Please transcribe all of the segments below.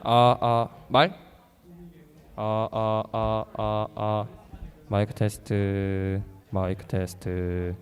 아. 말? 아. 마이크 테스트. 마이크 테스트.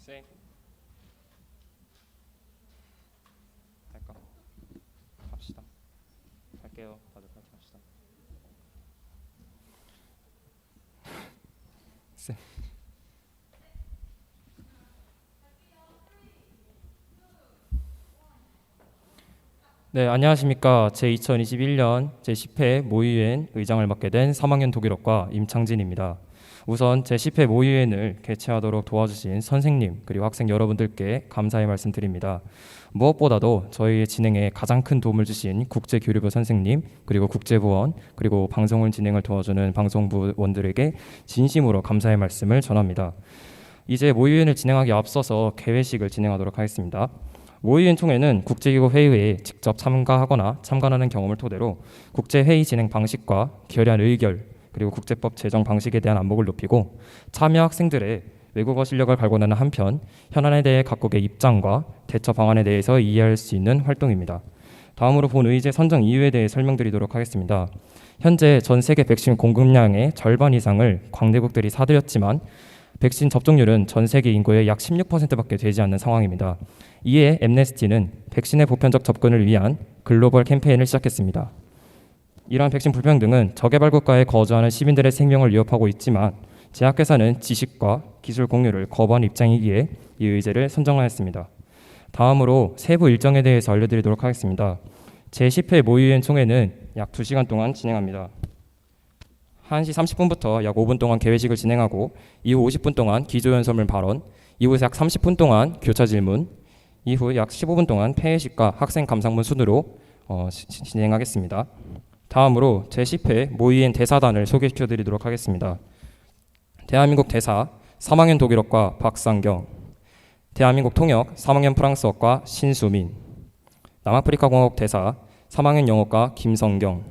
쌤. 할까? 합시다. 할게요. 다들 파이팅합시다. 쌤. 네, 안녕하십니까. 제2021년 제10회 모의유엔 의장을 맡게 된 3학년 독일어과 임창진입니다. 우선 제10회 모의유엔을 개최하도록 도와주신 선생님 그리고 학생 여러분들께 감사의 말씀드립니다. 무엇보다도 저희의 진행에 가장 큰 도움을 주신 국제교류부 선생님 그리고 국제부원 그리고 방송을 진행을 도와주는 방송부원들에게 진심으로 감사의 말씀을 전합니다. 이제 모의유엔을 진행하기 앞서서 개회식을 진행하도록 하겠습니다. 모의유엔 총회는 국제기구 회의에 직접 참가하거나 참관하는 경험을 토대로 국제회의 진행 방식과 결의안 의결 그리고 국제법 제정 방식에 대한 안목을 높이고 참여 학생들의 외국어 실력을 발굴하는 한편 현안에 대해 각국의 입장과 대처 방안에 대해서 이해할 수 있는 활동입니다. 다음으로 본 의제 선정 이유에 대해 설명드리도록 하겠습니다. 현재 전 세계 백신 공급량의 절반 이상을 광대국들이 사들였지만 백신 접종률은 전 세계 인구의 약 16%밖에 되지 않는 상황입니다. 이에 엠네스티는 백신의 보편적 접근을 위한 글로벌 캠페인을 시작했습니다. 이러한 백신 불평등은 저개발 국가에 거주하는 시민들의 생명을 위협하고 있지만 제약회사는 지식과 기술 공유를 거부한 입장이기에 이 의제를 선정하였습니다. 다음으로 세부 일정에 대해서 알려드리도록 하겠습니다. 제10회 모의유엔 총회는 약 2시간 동안 진행합니다. 1시 30분부터 약 5분 동안 개회식을 진행하고 이후 50분 동안 기조연설문 발언, 이후 약 30분 동안 교차 질문, 이후 약 15분 동안 폐회식과 학생 감상문 순으로 진행하겠습니다. 다음으로 제10회 모의유엔 대사단을 소개시켜드리도록 하겠습니다. 대한민국 대사 3학년 독일어과 박상경, 대한민국 통역 3학년 프랑스어과 신수민, 남아프리카 공화국 대사 3학년 영어과 김성경,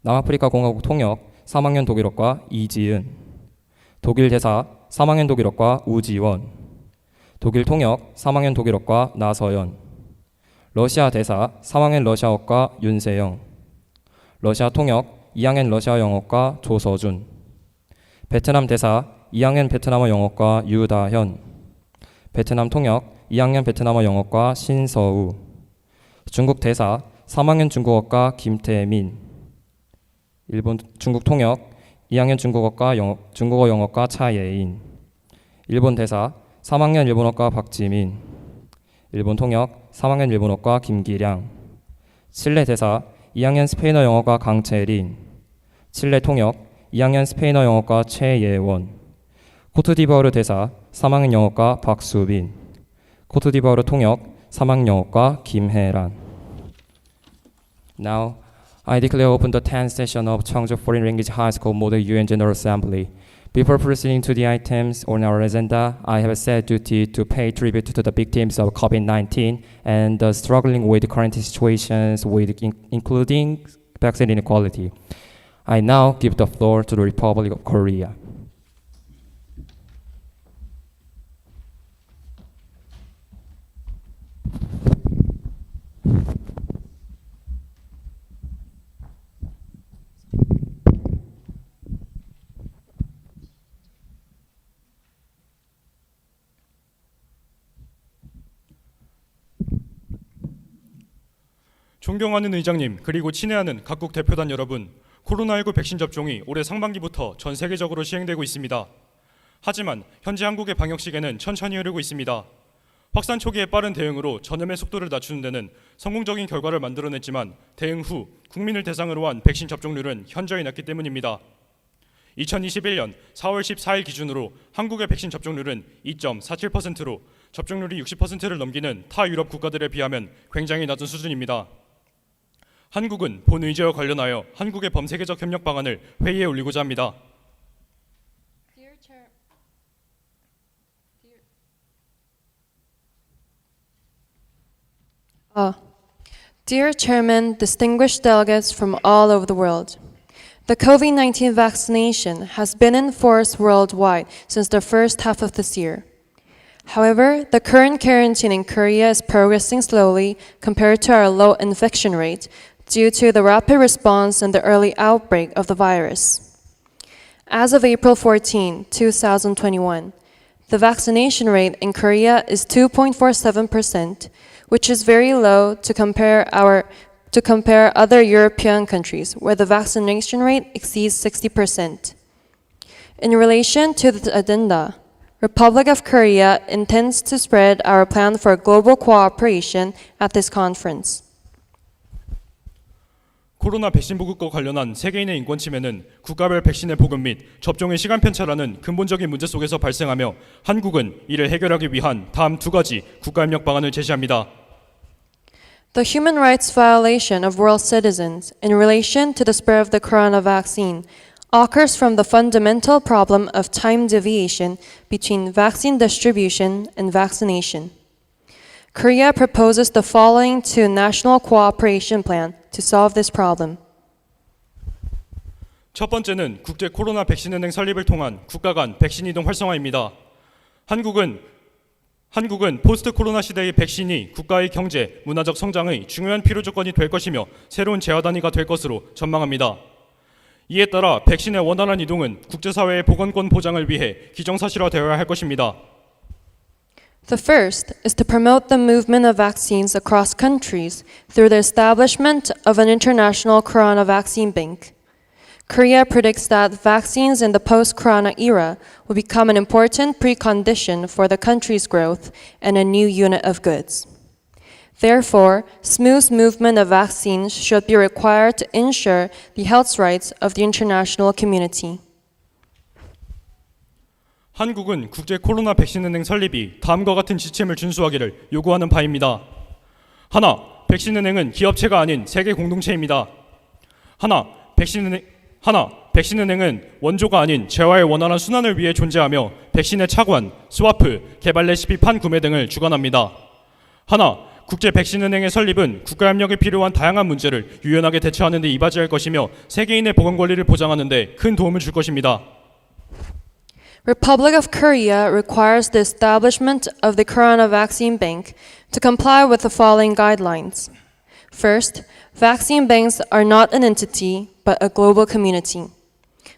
남아프리카 공화국 통역 3학년 독일어과 이지은, 독일 대사 3학년 독일어과 우지원, 독일 통역 3학년 독일어과 나서연, 러시아 대사 3학년 러시아어과 윤세영, 러시아 통역 2학년 러시아 영어과 조서준, 베트남 대사 2학년 베트남어 영어과 유다현, 베트남 통역 2학년 베트남어 영어과 신서우, 중국 대사 3학년 중국어과 김태민, 일본 중국 통역 2학년 중국어 영어과 차예인, 일본 대사 3학년 일본어과 박지민, 일본 통역 3학년 일본어과 김기량, 칠레 대사 2학년 스페인어 영어과 강채린, 칠레 통역 2학년 스페인어 영어과 최예원, 코트디부아르 대사 3학년 영어과 박수빈, 코트디부아르 통역 3학년 영어과 김혜란. Now I declare open the 10th session of Cheongju Foreign Language High School Model UN General Assembly. Before proceeding to the items on our agenda, I have a sad duty to pay tribute to the victims of COVID-19 and the struggling with current situations, including vaccine inequality. I now give the floor to the Republic of Korea. 존경하는 의장님, 그리고 친애하는 각국 대표단 여러분, 코로나19 백신 접종이 올해 상반기부터 전 세계적으로 시행되고 있습니다. 하지만 현재 한국의 방역 시계는 천천히 흐르고 있습니다. 확산 초기의 빠른 대응으로 전염의 속도를 낮추는 데는 성공적인 결과를 만들어냈지만 대응 후 국민을 대상으로 한 백신 접종률은 현저히 낮기 때문입니다. 2021년 4월 14일 기준으로 한국의 백신 접종률은 2.47%로 접종률이 60%를 넘기는 타 유럽 국가들에 비하면 굉장히 낮은 수준입니다. 한국은 본 의제와 관련하여 한국의 범세계적 협력 방안을 회의에 올리고자 합니다. Dear Chairman, distinguished delegates from all over the world, the COVID-19 vaccination has been in force worldwide since the first half of this year. However, the current quarantine in Korea is progressing slowly compared to our low infection rate due to the rapid response and the early outbreak of the virus. As of April 14, 2021, The vaccination rate in Korea is 2.47%, which is very low to compare other European countries, where the vaccination rate exceeds 60%. In relation to the addenda, Republic of Korea intends to spread our plan for global cooperation at this conference. 코로나 백신 보급과 관련한 세계인의 인권 침해는 국가별 백신의 보급 및 접종의 시간 편차라는 근본적인 문제 속에서 발생하며 한국은 이를 해결하기 위한 다음 두 가지 국가협력 방안을 제시합니다. The human rights violation of world citizens in relation to the spread of the corona vaccine occurs from the fundamental problem of time deviation between vaccine distribution and vaccination. Korea proposes the following two national cooperation plan to solve this problem. 첫 번째는 국제 코로나 백신 은행 설립을 통한 국가 간 백신 이동 활성화입니다. 한국은 포스트 코로나 시대의 백신이 국가의 경제, 문화적 성장의 중요한 필요 조건이 될 것이며 새로운 재화 단위가 될 것으로 전망합니다. 이에 따라 백신의 원활한 이동은 국제사회의 보건권 보장을 위해 기정사실화되어야 할 것입니다. The first is to promote the movement of vaccines across countries through the establishment of an international corona vaccine bank. Korea predicts that vaccines in the post-corona era will become an important precondition for the country's growth and a new unit of goods. Therefore, smooth movement of vaccines should be required to ensure the health rights of the international community. 한국은 국제 코로나 백신 은행 설립이 다음과 같은 지침을 준수하기를 요구하는 바입니다. 하나, 백신 은행은 기업체가 아닌 세계 공동체입니다. 하나, 백신 은행은 원조가 아닌 재화의 원활한 순환을 위해 존재하며 백신의 착관, 스와프, 개발 레시피 판구매 등을 주관합니다. 하나, 국제 백신 은행의 설립은 국가협력에 필요한 다양한 문제를 유연하게 대처하는 데 이바지할 것이며 세계인의 보건 권리를 보장하는 데 큰 도움을 줄 것입니다. Republic of Korea requires the establishment of the Corona Vaccine Bank to comply with the following guidelines. First, vaccine banks are not an entity, but a global community.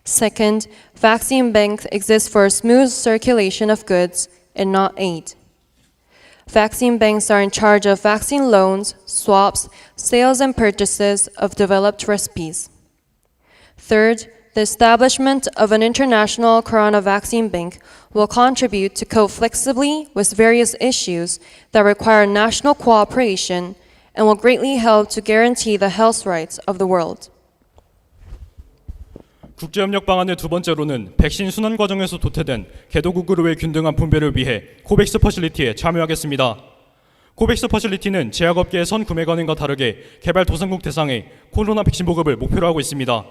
Second, vaccine banks exist for smooth circulation of goods and not aid. Vaccine banks are in charge of vaccine loans, swaps, sales and purchases of developed recipes. Third, the establishment of an international corona vaccine bank will contribute to cope flexibly with various issues that require national cooperation and will greatly help to guarantee the health rights of the world. 국제협력 방안의 두 번째로는 백신 순환 과정에서 도태된 개도국으로의 균등한 분배를 위해 코백스 퍼실리티에 참여하겠습니다. 코백스 퍼실리티는 제약업계의 선구매관행과 다르게 개발도상국 대상의 코로나 백신 보급을 목표로 하고 있습니다.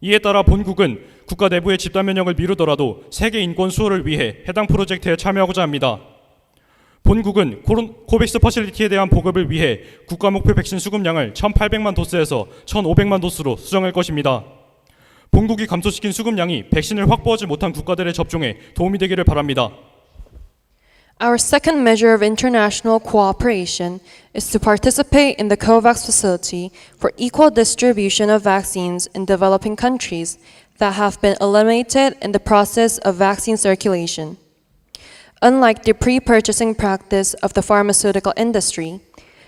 이에 따라 본국은 국가 내부의 집단 면역을 미루더라도 세계 인권 수호를 위해 해당 프로젝트에 참여하고자 합니다. 본국은 코백스 퍼실리티에 대한 보급을 위해 국가 목표 백신 수급량을 1,800만 도스에서 1,500만 도스로 수정할 것입니다. 본국이 감소시킨 수급량이 백신을 확보하지 못한 국가들의 접종에 도움이 되기를 바랍니다. Our second measure of international cooperation is to participate in the COVAX facility for equal distribution of vaccines in developing countries that have been eliminated in the process of vaccine circulation. Unlike the pre-purchasing practice of the pharmaceutical industry,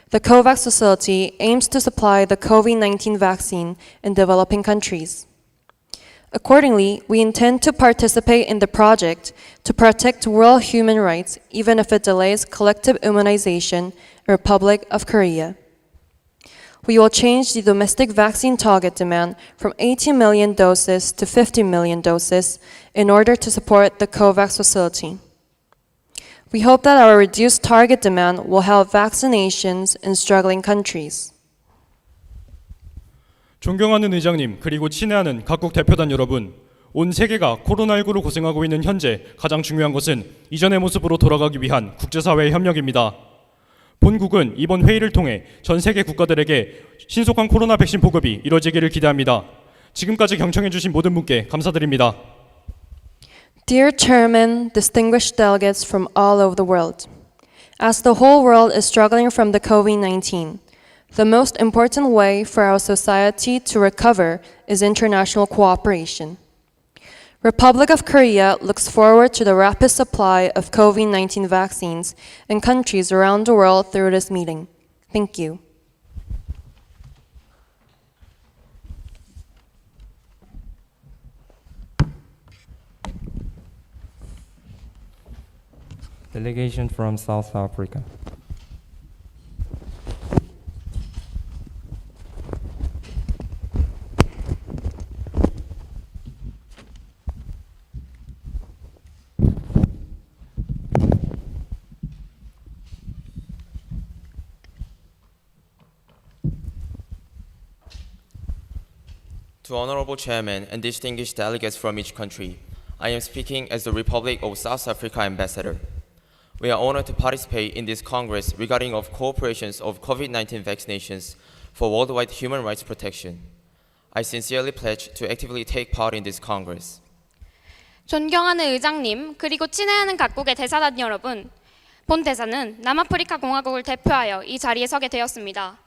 the COVAX facility aims to supply the COVID-19 vaccine in developing countries. Accordingly, we intend to participate in the project to protect world human rights, even if it delays collective immunization in the Republic of Korea. We will change the domestic vaccine target demand from 18 million doses to 50 million doses in order to support the COVAX facility. We hope that our reduced target demand will help vaccinations in struggling countries. 존경하는 의장님, 그리고 친애하는 각국 대표단 여러분, 온 세계가 코로나19로 고생하고 있는 현재 가장 중요한 것은 이전의 모습으로 돌아가기 위한 국제사회의 협력입니다. 본국은 이번 회의를 통해 전 세계 국가들에게 신속한 코로나 백신 보급이 이뤄지기를 기대합니다. 지금까지 경청해 주신 모든 분께 감사드립니다. Dear Chairman, distinguished delegates from all over the world, as the whole world is struggling from the COVID-19, the most important way for our society to recover is international cooperation. Republic of Korea looks forward to the rapid supply of COVID-19 vaccines in countries around the world through this meeting. Thank you. Delegation from South Africa. To Honorable Chairman and distinguished delegates from each country, I am speaking as the Republic of South Africa Ambassador. We are honored to participate in this Congress regarding of cooperations of COVID-19 vaccinations for worldwide human rights protection. I sincerely pledge to actively take part in this Congress. 존경하는 의장님, 그리고 친애하는 각국의 대사단 여러분, 본 대사는 남아프리카 공화국을 대표하여 이 자리에 서게 되었습니다.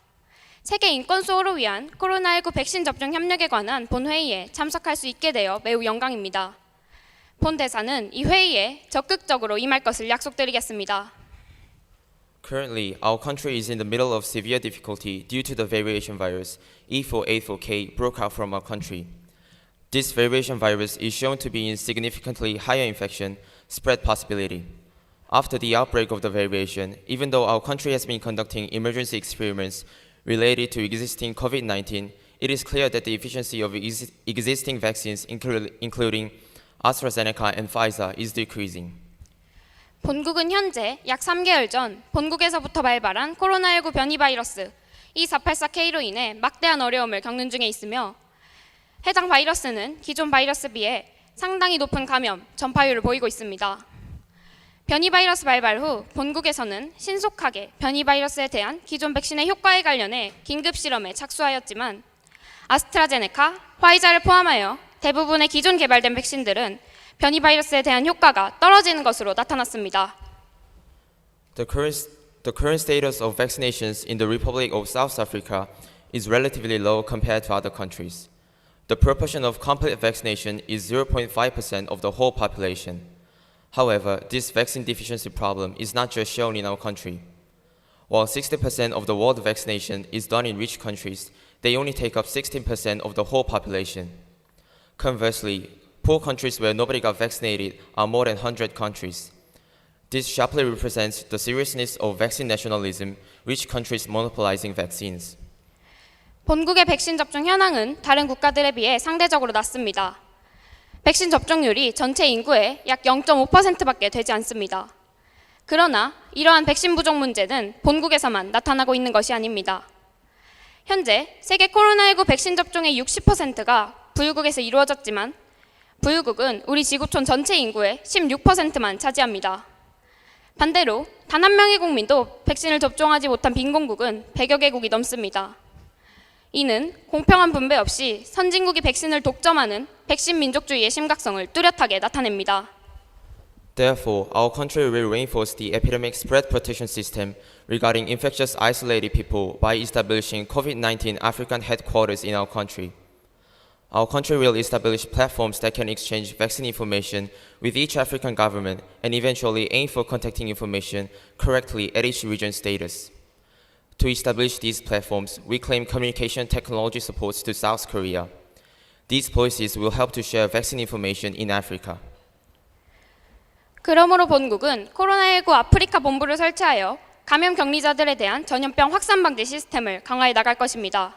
세계 인권 수호를 위한 코로나19 백신 접종 협력에 관한 본 회의에 참석할 수 있게 되어 매우 영광입니다. 본 대사는 이 회의에 적극적으로 임할 것을 약속드리겠습니다. Currently, our country is in the middle of severe difficulty due to the variation virus E484K broke out from our country. This variation virus is shown to be in significantly higher infection spread possibility. After the outbreak of the variation, even though our country has been conducting emergency experiments related to existing COVID-19, it is clear that the efficiency of existing vaccines, including AstraZeneca and Pfizer, is decreasing. 본국은 현재 약 3개월 전 본국에서부터 발발한 코로나19 변이 바이러스 E484K로 인해 막대한 어려움을 겪는 중에 있으며 해당 바이러스는 기존 바이러스에 비해 상당히 높은 감염, 전파율을 보이고 있습니다. 변이 바이러스 발발 후 본국에서는 신속하게 변이 바이러스에 대한 기존 백신의 효과에 관련해 긴급 실험에 착수하였지만 아스트라제네카, 화이자를 포함하여 대부분의 기존 개발된 백신들은 변이 바이러스에 대한 효과가 떨어지는 것으로 나타났습니다. The current status of vaccinations in the Republic of South Africa is relatively low compared to other countries. The proportion of complete vaccination is 0.5% of the whole population. However, this vaccine deficiency problem is not just shown in our country. While 60% of the world vaccination is done in rich countries, they only take up 16% of the whole population. Conversely, poor countries where nobody got vaccinated are more than 100 countries. This sharply represents the seriousness of vaccine nationalism, rich countries monopolizing vaccines. 본국의 백신 접종 현황은 다른 국가들에 비해 상대적으로 낮습니다. 백신 접종률이 전체 인구의 약 0.5%밖에 되지 않습니다. 그러나 이러한 백신 부족 문제는 본국에서만 나타나고 있는 것이 아닙니다. 현재 세계 코로나19 백신 접종의 60%가 부유국에서 이루어졌지만 부유국은 우리 지구촌 전체 인구의 16%만 차지합니다. 반대로 단 한 명의 국민도 백신을 접종하지 못한 빈곤국은 100여 개국이 넘습니다. 이는 공평한 분배 없이 선진국이 백신을 독점하는 백신 민족주의의 심각성을 뚜렷하게 나타냅니다. Therefore, our country will reinforce the epidemic spread protection system regarding infectious isolated people by establishing COVID-19 African headquarters in our country. Our country will establish platforms that can exchange vaccine information with each African government and eventually aim for contacting information correctly at each region's status. To establish these platforms, we claim communication technology supports to South Korea. These policies will help to share vaccine information in Africa. 그러므로 본국은 코로나19 아프리카 본부를 설치하여 감염 격리자들에 대한 전염병 확산 방지 시스템을 강화해 나갈 것입니다.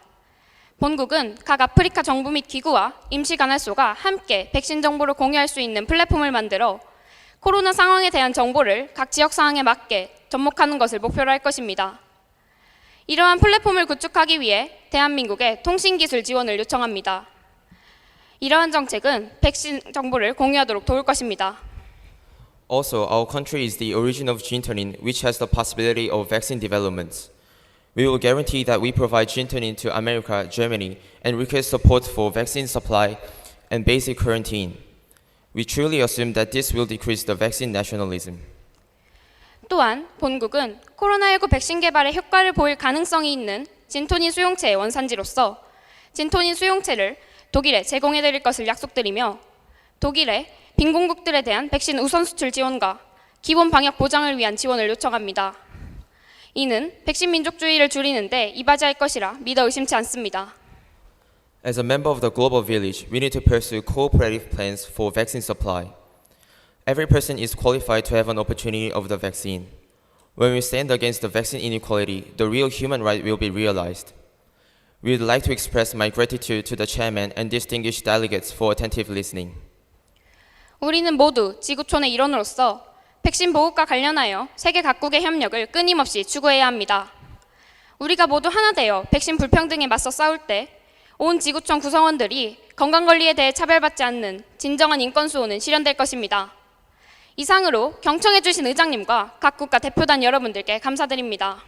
본국은 각 아프리카 정부 및 기구와 임시관할소가 함께 백신 정보를 공유할 수 있는 플랫폼을 만들어 코로나 상황에 대한 정보를 각 지역 상황에 맞게 접목하는 것을 목표로 할 것입니다. 이러한 플랫폼을 구축하기 위해 대한민국의 통신기술 지원을 요청합니다. 이러한 정책은 백신 정보를 공유하도록 도울 것입니다. Also, our country is the origin of Jintonin, which has the possibility of vaccine development. We will guarantee that we provide Jintonin to America, Germany, and request support for vaccine supply and basic quarantine. We truly assume that this will decrease the vaccine nationalism. 또한 본국은 코로나19 백신 개발에 효과를 보일 가능성이 있는 진토닌 수용체의 원산지로서 진토닌 수용체를 독일에 제공해 드릴 것을 약속드리며 독일에 빈공국들에 대한 백신 우선 수출 지원과 기본 방역 보장을 위한 지원을 요청합니다. 이는 백신 민족주의를 줄이는데 이바지할 것이라 믿어 의심치 않습니다. As a member of the global village, we need to pursue cooperative plans for vaccine supply. Every person is qualified to have an opportunity of the vaccine. When we stand against the vaccine inequality, the real human right will be realized. We would like to express my gratitude to the chairman and distinguished delegates for attentive listening. 우리는 모두 지구촌의 일원으로서 백신 보급과 관련하여 세계 각국의 협력을 끊임없이 추구해야 합니다. 우리가 모두 하나 되어 백신 불평등에 맞서 싸울 때 온 지구촌 구성원들이 건강관리에 대해 차별받지 않는 진정한 인권 수호는 실현될 것입니다. 이상으로 경청해 주신 의장님과 각 국가 대표단 여러분들께 감사드립니다.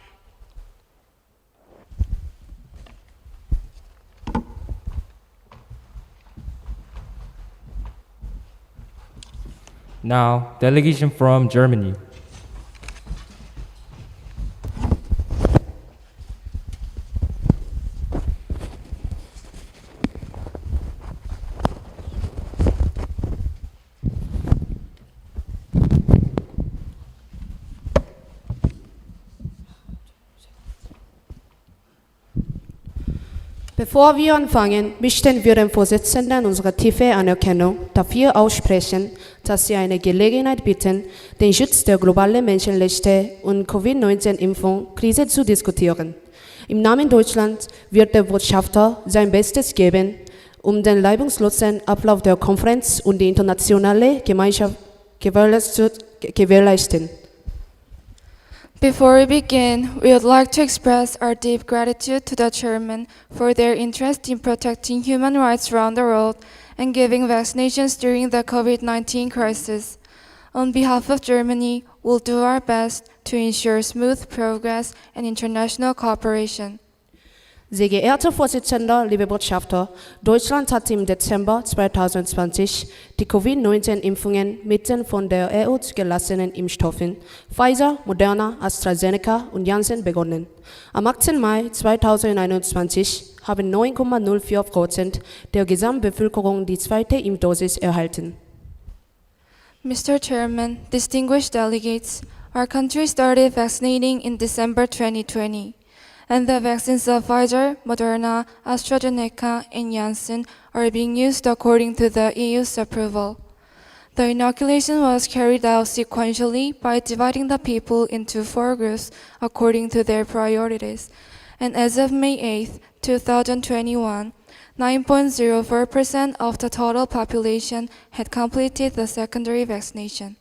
Now, delegation from Germany. Bevor wir anfangen, möchten wir dem Vorsitzenden unsere tiefe Anerkennung dafür aussprechen, dass Sie eine Gelegenheit bieten, den Schutz der globalen Menschenrechte und Covid-19-Impfung-Krise zu diskutieren. Im Namen Deutschlands wird der Botschafter sein Bestes geben, um den reibungslosen Ablauf der Konferenz und die internationale Gemeinschaft gewährleisten. Before we begin, we would like to express our deep gratitude to the chairman for their interest in protecting human rights around the world and giving vaccinations during the COVID-19 crisis. On behalf of Germany, we'll do our best to ensure smooth progress and international cooperation. Sehr geehrter Vorsitzender, liebe Botschafter, Deutschland hat im Dezember 2020 die Covid-19-Impfungen mit den von der EU zugelassenen Impfstoffen Pfizer, Moderna, AstraZeneca und Janssen begonnen. Am 18. Mai 2021 haben 9,04% der Gesamtbevölkerung die zweite Impfdosis erhalten. Mr. Chairman, distinguished delegates, our country started vaccinating in December 2020. And the vaccines of Pfizer, Moderna, AstraZeneca, and Janssen are being used according to the EU's approval. The inoculation was carried out sequentially by dividing the people into 4 groups according to their priorities. And as of May 8, 2021, 9.04% of the total population had completed the secondary vaccination.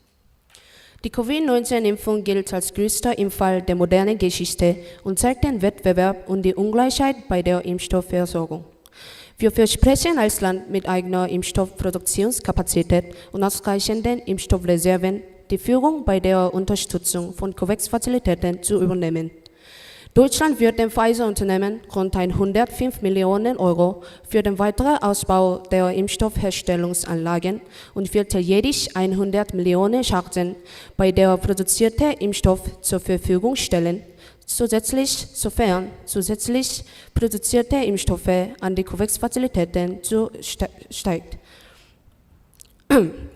Die Covid-19-Impfung gilt als größter Impfall der modernen Geschichte und zeigt den Wettbewerb und die Ungleichheit bei der Impfstoffversorgung. Wir versprechen als Land mit eigener Impfstoffproduktionskapazität und ausreichenden Impfstoffreserven die Führung bei der Unterstützung von COVAX-Fazilitäten zu übernehmen. Deutschland wird dem Pfizer-Unternehmen rund 105 Millionen Euro für den weiteren Ausbau der Impfstoffherstellungsanlagen und wird jährlich 100 Millionen Chargen bei der produzierten Impfstoff zur Verfügung stellen, sofern zusätzlich produzierte Impfstoffe an die COVAX-Fazilitäten steigt.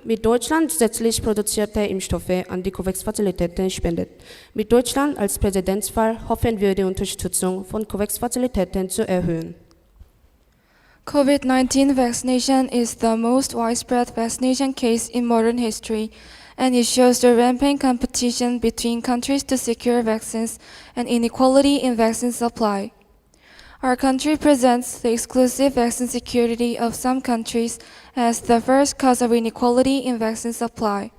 Mit Deutschland zusätzlich produzierte Impfstoffe an die COVAX-Fazilitäten spendet. Mit Deutschland als Präzedenzfall hoffen wir, die Unterstützung von COVAX-Fazilitäten zu erhöhen. COVID-19 vaccination is the most widespread vaccination case in modern history, and it shows the rampant competition between countries to secure vaccines and inequality in vaccine supply. Our country presents the exclusive vaccine security of some countries as the first cause of inequality in vaccine supply.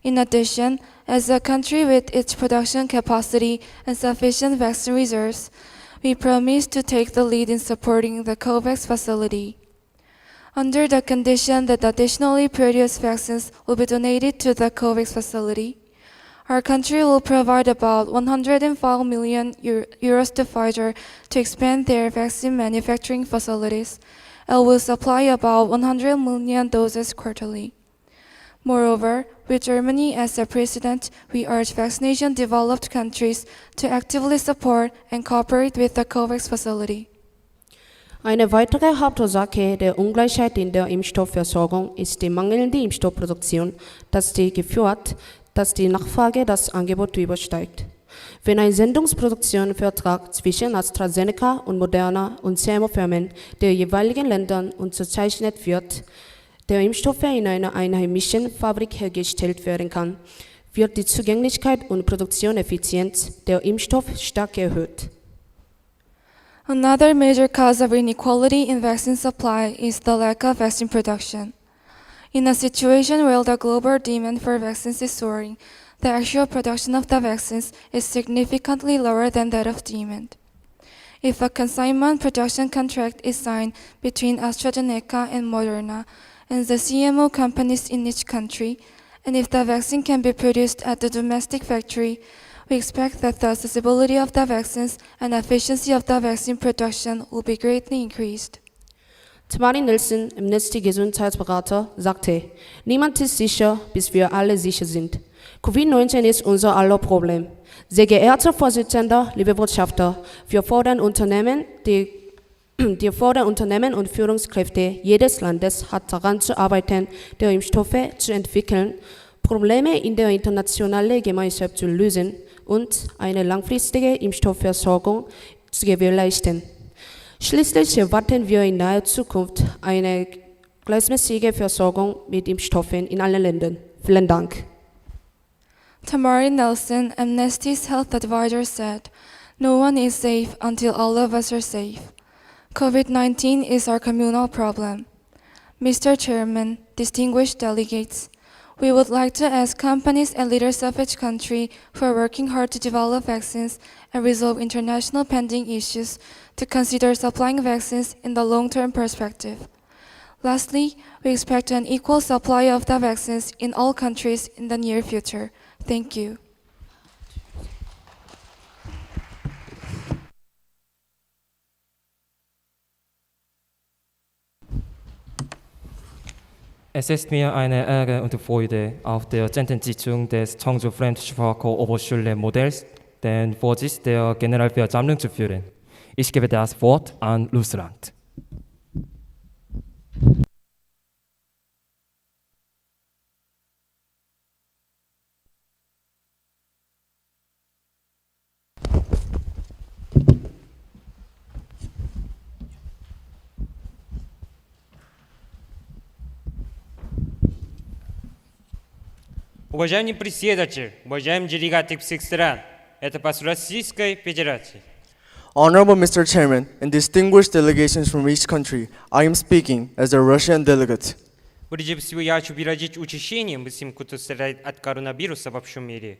In addition, as a country with its production capacity and sufficient vaccine reserves, we promise to take the lead in supporting the COVAX facility. Under the condition that additionally produced vaccines will be donated to the COVAX facility, our country will provide about 105 million euros to Pfizer to expand their vaccine manufacturing facilities and will supply about 100 million doses quarterly. Moreover, with Germany as a precedent, we urge vaccination developed countries to actively support and cooperate with the COVAX facility. Eine weitere Hauptursache der Ungleichheit in der Impfstoffversorgung ist die mangelnde Impfstoffproduktion, die geführt, dass die Nachfrage das Angebot übersteigt. Wenn ein Sendungsproduktionsvertrag zwischen AstraZeneca und Moderna und Thermofirmen der jeweiligen Ländern unterzeichnet wird, der Impfstoff in einer einheimischen Fabrik hergestellt werden kann, wird die Zugänglichkeit und Produktionseffizienz der Impfstoff stark erhöht. Another major cause of inequality in vaccine supply is the lack of vaccine production. In a situation where the global demand for vaccines is soaring, the actual production of the vaccines is significantly lower than that of demand. If a consignment production contract is signed between AstraZeneca and Moderna and the CMO companies in each country, and if the vaccine can be produced at the domestic factory, we expect that the accessibility of the vaccines and efficiency of the vaccine production will be greatly increased. Tamari Nelson, Amnesty-Gesundheitsberater, sagte, niemand ist sicher, bis wir alle sicher sind. Covid-19 ist unser aller Problem. Sehr geehrter Vorsitzender, liebe Botschafter, wir fordern Unternehmen und Führungskräfte jedes Landes hart daran zu arbeiten, die Impfstoffe zu entwickeln, Probleme in der internationalen Gemeinschaft zu lösen und eine langfristige Impfstoffversorgung zu gewährleisten. Schließlich erwarten wir in naher Zukunft eine gleichmäßige Versorgung mit Impfstoffen in allen Ländern. Vielen Dank. Tamari Nelson, Amnesty's health advisor, said, "No one is safe until all of us are safe. COVID-19 is our communal problem. Mr. Chairman, distinguished delegates, we would like to ask companies and leaders of each country who are working hard to develop vaccines and resolve international pending issues to consider supplying vaccines in the long-term perspective. Lastly, we expect an equal supply of the vaccines in all countries in the near future. Thank you." Es ist mir eine Ehre und Freude, auf der 10. Sitzung des 청주 Fremdsprache-Oberschule-Modells den Vorsitz der Generalversammlung zu führen. Ich gebe das Wort an Russland. Уважаемый председатель, уважаемые делегаты всех стран, это посол Российской Федерации. Honorable Mr. Chairman and distinguished delegations from each country, I am speaking as a Russian delegate. Прежде всего, я хочу выразить учащение всем, кто страдает от коронавируса во всем мире.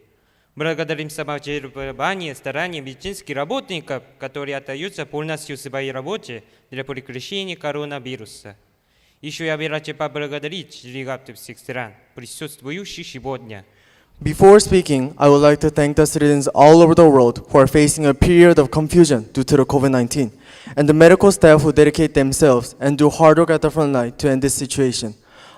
Благодарим самообразование, старания медицинских работников, которые отдаются полностью своей работе для прекращения коронавируса. Еще я бы рад поблагодарить делегатов всех стран, присутствующих сегодня. Before speaking, I would like to thank the citizens all over the world who are facing a period of confusion due to the COVID-19, and the medical staff who dedicate themselves and do hard work at the front line to end this situation.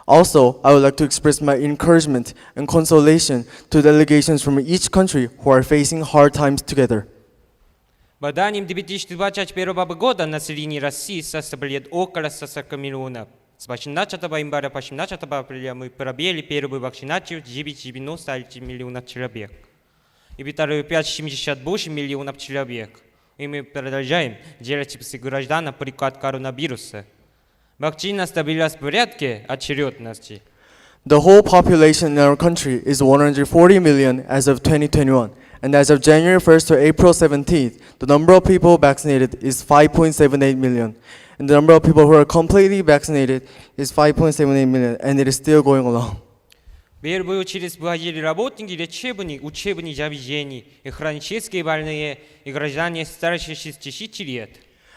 Also, I would like to express my encouragement and consolation to delegations from each country who are facing hard times together. По данным 2021 года население России составляет около 40 миллионов. С 18 января по 17 апреля мы провели первую вакцинацию 91 миллионов человек. И вторую 5,78 миллионов человек. И мы продолжаем делать всех граждан приказ коронавируса. Вакцина ставилась в порядке очередности. The whole population in our country is 140 million as of 2021, and as of January 1st to April 17th, the number of people vaccinated is 5.78 million, and the number of people who are completely vaccinated is 5.78 million, and it is still going along. В первую очередь вводили работники лечебных, учебных заведений, и хронические больные, и граждане старше 60 лет.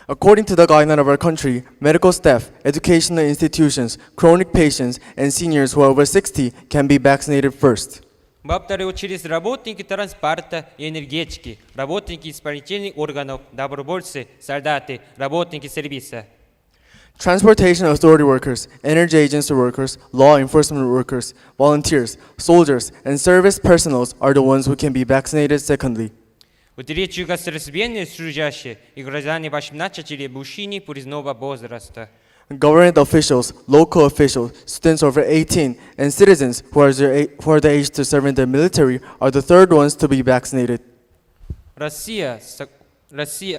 According to the guideline of our country, medical staff, educational institutions, chronic patients, and seniors who are over 60 can be vaccinated first. Во вторую очередь работники транспорта и энергетики, работники исполнительных органов, добровольцы, солдаты, работники сервиса. Transportation authority workers, energy agency workers, law enforcement workers, volunteers, soldiers, and service personnel are the ones who can be vaccinated secondly. Вот речью государственные служащие и граждане 18 мужчины призного возраста. Government officials, local officials, students over 18, and citizens who are the age to serve in the military are the third ones to be vaccinated. Россия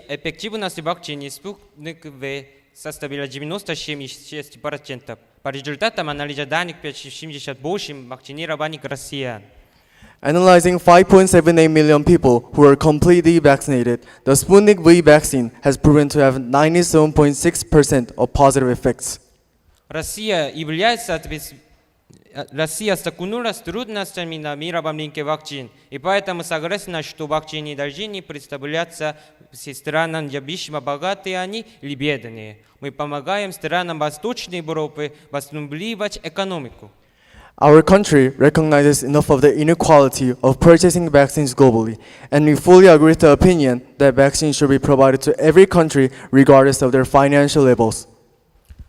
эффективность вакцины «Спутник В» составила 97,6%. По результатам анализа данных 78 вакцинированных россиян. Analyzing 5.78 million people who are completely vaccinated, the Sputnik V vaccine has proven to have 97.6% of positive effects. Россия столкнулась с трудностями на мировом рынке вакцин, и поэтому согласна, что вакцины должны представляться странам зависимо богатые они или бедные. Мы помогаем странам Восточной Европы восстанавливать экономику. Our country recognizes enough of the inequality of purchasing vaccines globally, and we fully agree with the opinion that vaccines should be provided to every country regardless of their financial levels.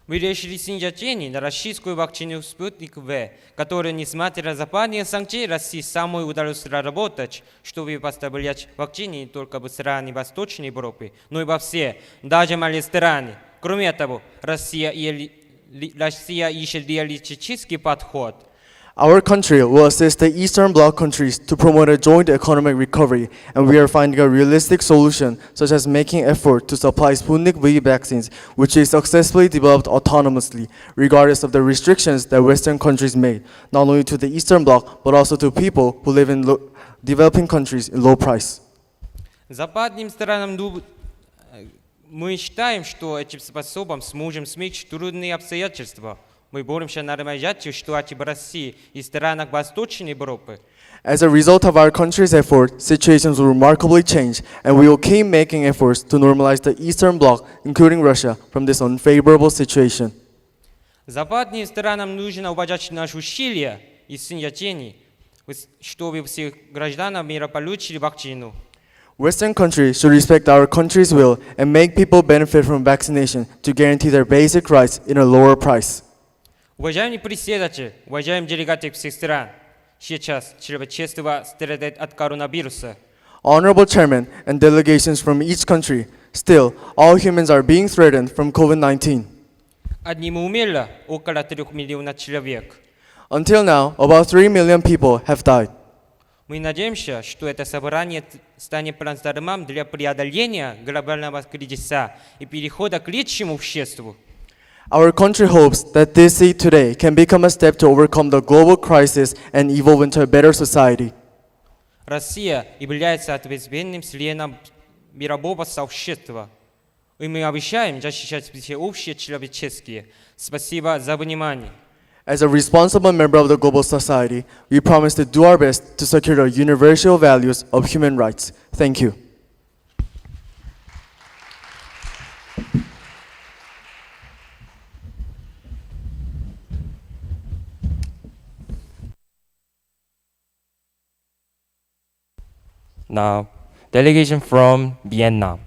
Мы решили снизить цены на российскую вакцину «Спутник В», которая, несмотря на западные санкции, России самой удалось работать, чтобы поставлять вакцины не только в страны Восточной Европы, но и во все, даже малые страны. Кроме того, Россия ищет реалистический подход. Our country will assist the Eastern Bloc countries to promote a joint economic recovery, and we are finding a realistic solution, such as making effort to supply Sputnik V vaccines, which is successfully developed autonomously, regardless of the restrictions that Western countries made, not only to the Eastern Bloc, but also to people who live in developing countries in low price. Западным странам мы считаем, что этим способом сможем смягчить трудные обстоятельства. Мы боремся на нормализацию ситуации в России и странах Восточной Европы. As a result of our country's effort, situations will remarkably change, and we will keep making efforts to normalize the Eastern Bloc, including Russia, from this unfavorable situation. Западным странам нужно уважать наши усилия и снижение, чтобы все граждане мира получили вакцину. Western countries should respect our country's will and make people benefit from vaccination to guarantee their basic rights in a lower price. Уважаемый председатель, уважаемые делегаты всех стран, сейчас человечество страдает от коронавируса. Honorable Chairman and delegations from each country, still, all humans are being threatened from COVID-19. Одним умерло около 3 миллионов человек. Until now, about 3 million people have died. Мы надеемся, что это собрание станет платформой для преодоления глобального кризиса и перехода к лучшему обществу. Our country hopes that this seat today can become a step to overcome the global crisis and evolve into a better society. Россия является ответственным членом мирового сообщества, и мы обещаем защищать все общие человеческие. Спасибо за внимание. As a responsible member of the global society, we promise to do our best to secure the universal values of human rights. Thank you. Now, delegation from Vietnam.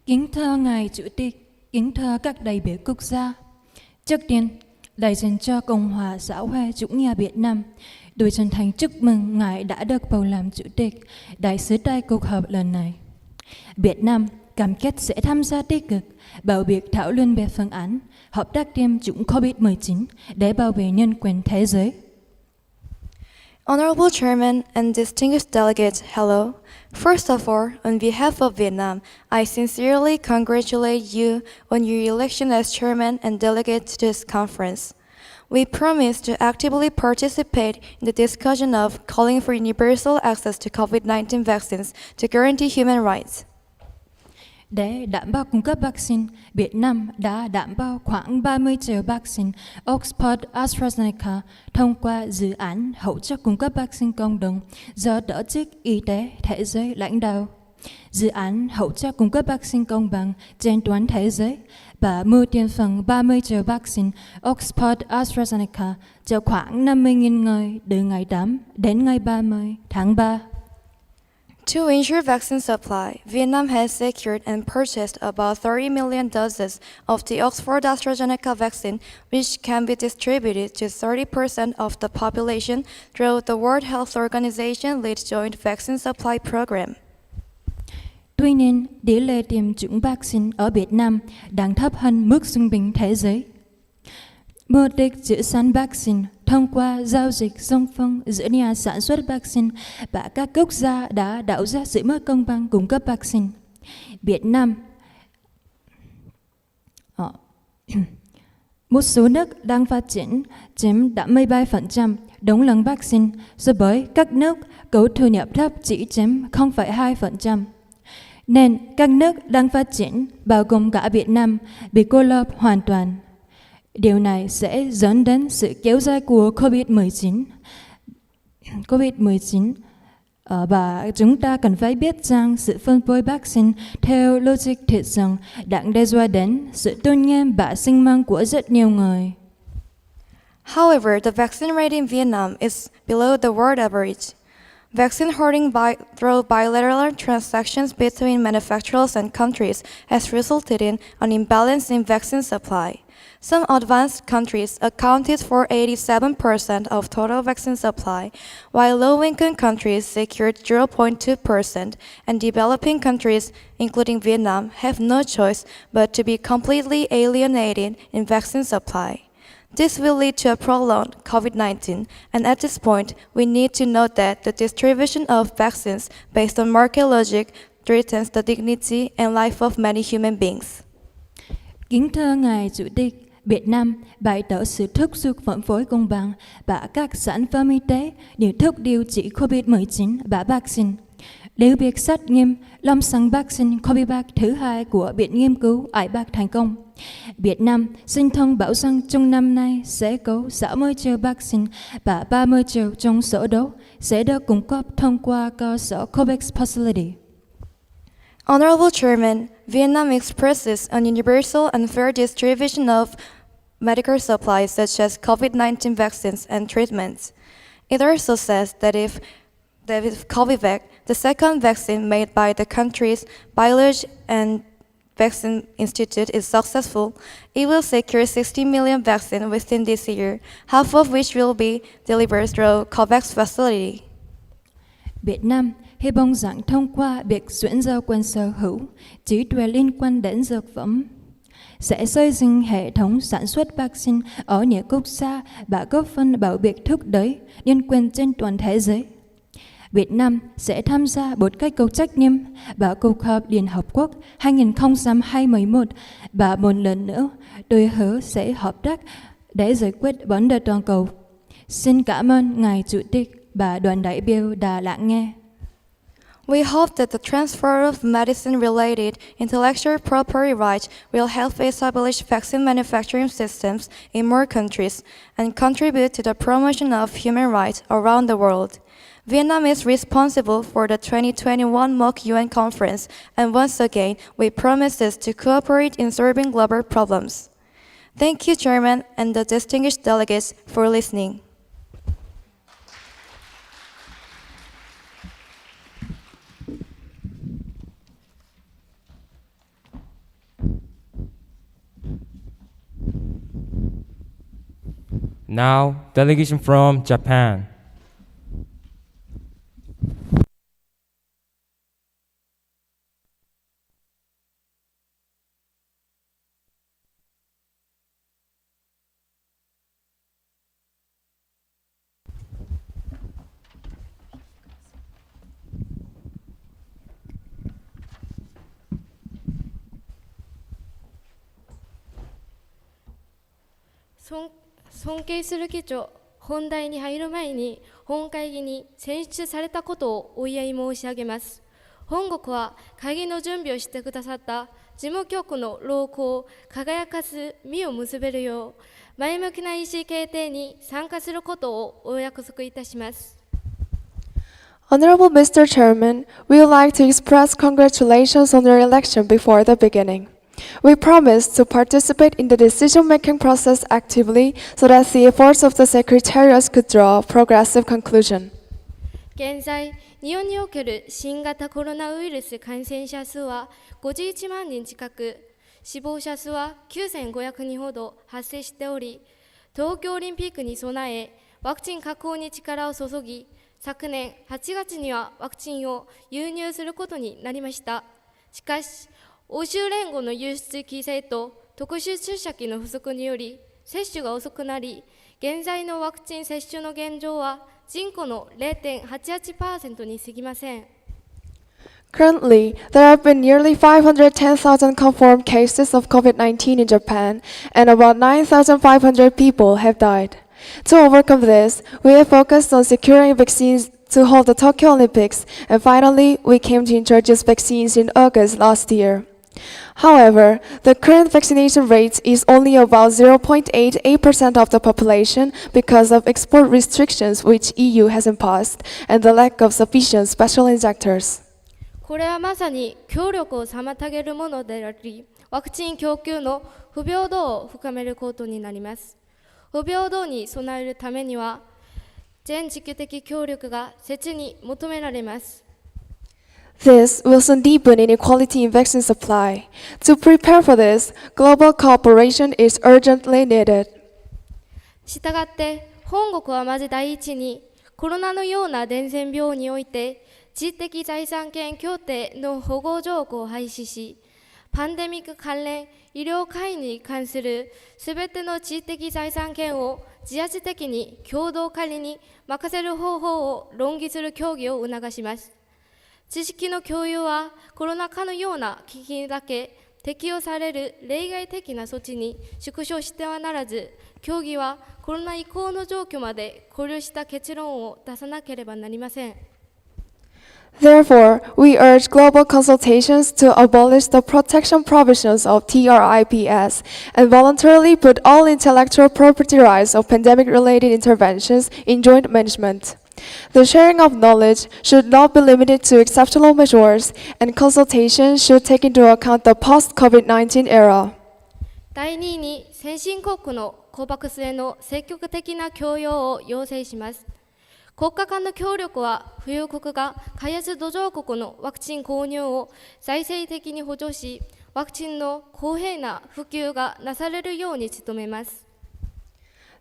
Kính thưa Ngài Chủ tịch, kính thưa các đại biểu quốc gia. Trước tiên, đại diện cho Cộng hòa xã hội chủ nghĩa Việt Nam, tôi chân thành chúc mừng Ngài đã được bầu làm Chủ tịch đại sứ tại cuộc họp lần này. Việt Nam cam kết sẽ tham gia tích cực vào việc thảo luận về phương án hợp tác tiêm chủng COVID-19 để bảo vệ nhân quyền thế giới. Honorable Chairman and distinguished delegates, hello. First of all, on behalf of Vietnam, I sincerely congratulate you on your election as chairman and delegate to this conference. We promise to actively participate in the discussion of calling for universal access to COVID-19 vaccines to guarantee human rights. Để đảm bảo cung cấp vaccine, Việt Nam đã đảm bảo khoảng 30 triệu vaccine Oxford AstraZeneca thông qua dự án hỗ trợ cung cấp vaccine cộng đồng do Tổ chức Y tế Thế giới lãnh đạo. Dự án hỗ trợ cung cấp vaccine công bằng trên toàn thế giới và mua tiền phần 30 triệu vaccine Oxford AstraZeneca cho khoảng 50.000 người từ ngày 8 đến ngày 30 tháng 3. To ensure vaccine supply, Vietnam has secured and purchased about 30 million doses of the Oxford AstraZeneca vaccine, which can be distributed to 30% of the population through the World Health Organization-led joint vaccine supply program. Tuy nhiên, tỷ lệ tiêm chủng vaccine ở Việt Nam đang thấp hơn mức trung bình thế giới. Mục đích giữ sẵn vaccine thông qua giao dịch song phương giữa nhà sản xuất vaccine và các quốc gia đã tạo ra sự mất công bằng cung cấp vaccine. Việt Nam một số nước đang phát triển chiếm 83% tổng lượng vaccine, so với các nước có thu nhập thấp chỉ chiếm 0,2%. Nên các nước đang phát triển, bao gồm cả Việt Nam, bị cô lập hoàn toàn. Điều này sẽ dẫn đến sự kéo dài của COVID-19 và chúng ta cần phải biết rằng sự phân phối vaccine theo logic thị trường đang đe dọa đến sự tôn nghiêm và sinh mạng của rất nhiều người. However, the vaccine rate in Vietnam is below the world average. Vaccine hoarding through bilateral transactions between manufacturers and countries has resulted in an imbalance in vaccine supply. Some advanced countries accounted for 87% of total vaccine supply, while low-income countries secured 0.2%, and developing countries, including Vietnam, have no choice but to be completely alienated in vaccine supply. This will lead to a prolonged COVID-19, and at this point, we need to note that the distribution of vaccines based on market logic threatens the dignity and life of many human beings. Kính thưa Ngài Chủ tịch, Việt Nam bày tỏ sự thúc giục phân phối công bằng và các sản phẩm y tế như thuốc điều trị COVID-19 và vaccine. Nếu việc xét nghiệm lâm sàng vaccine COVID thứ hai của Viện Nghiên cứu IPAC thành công, Việt Nam xin thông báo rằng trong năm nay sẽ có 60 triệu vaccine và 30 triệu trong số đó sẽ được cung cấp thông qua cơ sở COVAX Facility. Honorable Chairman, Vietnam expresses an universal and fair distribution of medical supplies such as COVID-19 vaccines and treatments. It also says that if COVID, the second vaccine made by the country's Biology and Vaccine Institute, is successful, it will secure 60 million vaccines within this year, half of which will be delivered through COVAX facility. Việt Nam hy vọng rằng thông qua việc chuyển giao quyền sở hữu trí tuệ liên quan đến dược phẩm sẽ xây dựng hệ thống sản xuất vaccine ở nhiều quốc gia và góp phần bảo vệ thúc đẩy nhân quyền trên toàn thế giới. Việt Nam sẽ tham gia một cách có trách nhiệm vào Cuộc họp Liên Hợp Quốc 2021 và một lần nữa tôi hứa sẽ hợp tác để giải quyết vấn đề toàn cầu. Xin cảm ơn Ngài Chủ tịch và đoàn đại biểu đã lắng nghe. We hope that the transfer of medicine-related intellectual property rights will help establish vaccine manufacturing systems in more countries and contribute to the promotion of human rights around the world. Vietnam is responsible for the 2021 mock-UN conference, and once again, we promise to cooperate in solving global problems. Thank you, Chairman, and the distinguished delegates for listening. Now, delegation from Japan.尊敬する議長、本題に入る前に本会議に選出されたことをお祝い申し上げます。本国は会議の準備をしてくださった事務局の労苦を輝かす実を結べるよう、前向きな意思決定に参加することをお約束いたします。Honorable Mr. Chairman, we would like to express congratulations on your election before the beginning. We promise to participate in the decision-making process actively so that the efforts of the Secretariat could draw a progressive conclusion. 現在、日本における新型コロナウイルス感染者数は51万人近く、死亡者数は9500人ほど発生しており、東京オリンピックに備え、ワクチン確保に力を注ぎ、昨年8月にはワクチンを輸入することになりました。しかし、欧州連合の輸出規制と特殊注射器の不足により、接種が遅くなり、現在のワクチン接種の現状は人口の 0.88% に過ぎません。Currently, there have been nearly 510,000 confirmed cases of COVID-19 in Japan, and about 9,500 people have died. To overcome this, we have focused on securing vaccines to hold the Tokyo Olympics, and finally, we came to introduce vaccines in August last year. However, the current vaccination rate is only about 0.88% of the population because of export restrictions which EU has imposed and the lack of sufficient special injectors. これはまさに協力を妨げるものであり、ワクチン供給の不平等を深めることになります。不平等に備えるためには、全地球的協力が切に求められます。This will soon deepen inequality in vaccine supply. To prepare for this, global cooperation is urgently needed. したがって、本国はまず第一に、コロナのような伝染病において、知的財産権協定の保護条項を廃止し、パンデミック関連医療介護に関するすべての知的財産権を自発的に共同管理に任せる方法を論議する協議を促します。知識の共有はコロナ禍のような危機だけ適用される例外的な措置に縮小してはならず、協議はコロナ以降の状況まで考慮した結論を出さなければなりません。Therefore, we urge global consultations to abolish the protection provisions of TRIPS and voluntarily put all intellectual property rights of pandemic-related interventions in joint management. The sharing of knowledge should not be limited to exceptional measures, and consultation should take into account the post-COVID-19 era. 第2に、先進国のCOVAXへの積極的な供与を要請します。国家間の協力は、富裕国が開発途上国のワクチン購入を財政的に補助し、ワクチンの公平な普及がなされるように努めます。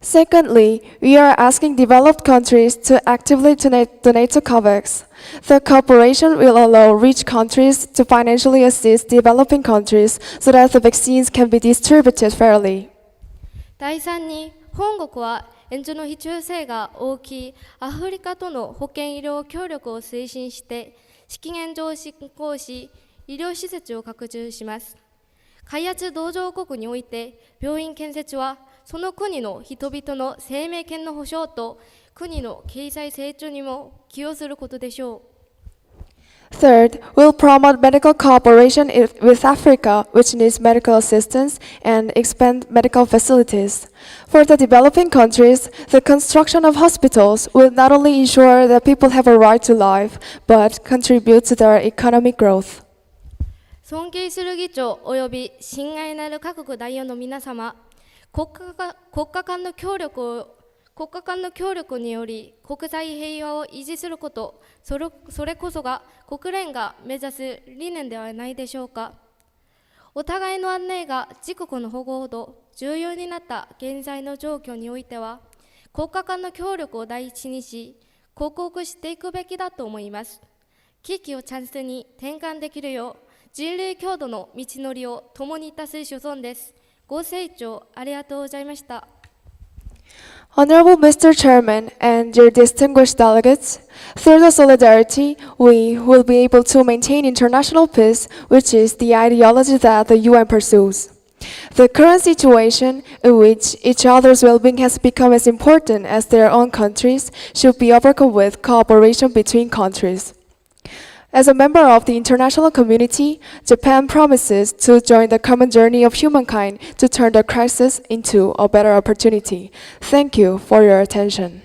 Secondly, we are asking developed countries to actively donate to COVAX. The cooperation will allow rich countries to financially assist developing countries so that the vaccines can be distributed fairly. 第3に、本国は援助の必要性が大きいアフリカとの保健医療協力を推進して、資金援助を進行し、医療施設を拡充します。開発途上国において、病院建設は、その国の人々の生命権の保障と国の経済成長にも寄与することでしょう。Third, we'll promote medical cooperation with Africa, which needs medical assistance, and expand medical facilities. For the developing countries, the construction of hospitals will not only ensure that people have a right to life, but contribute to their economic growth. 尊敬する議長および親愛なる各国代表の皆様、国家間の協力により国際平和を維持すること、それこそが国連が目指す理念ではないでしょうか。お互いの安寧が自国の保護ほど重要になった現在の状況においては、国家間の協力を第一にし、克服していくべきだと思います。危機をチャンスに転換できるよう、人類共同の道のりを共に達す所存です。ご清聴ありがとうございました。Honorable Mr. Chairman and your distinguished delegates, through the solidarity, we will be able to maintain international peace, which is the ideology that the UN pursues. The current situation, in which each other's well-being has become as important as their own countries, should be overcome with cooperation between countries. As a member of the international community, Japan promises to join the common journey of humankind to turn the crisis into a better opportunity. Thank you for your attention.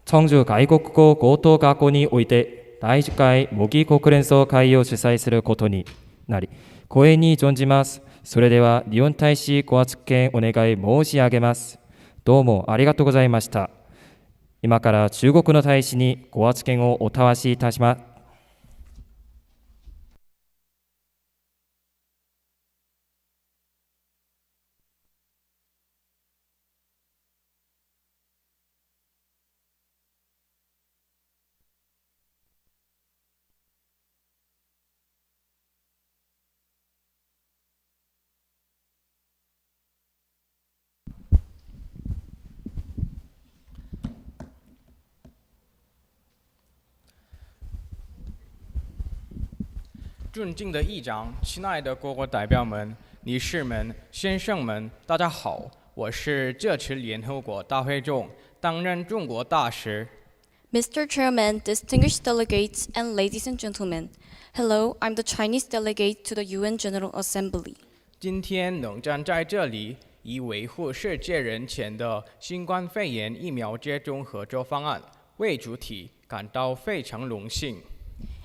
청주外国語高等学校において第10回模擬国連総会を主催することになり光栄に存じます。それでは日本大使ご発言お願い申し上げます。どうもありがとうございました。今から中国の大使にご発言をお交わしいたします。尊敬的议长，亲爱的各国代表们、女士们、先生们，大家好，我是这次联合国大会中担任中国大使。Mr. Chairman, distinguished delegates, and ladies and gentlemen, hello, I'm the Chinese delegate to the UN General Assembly. 今天能站在这里，以维护世界人权的新冠肺炎疫苗接种合作方案为主题，感到非常荣幸。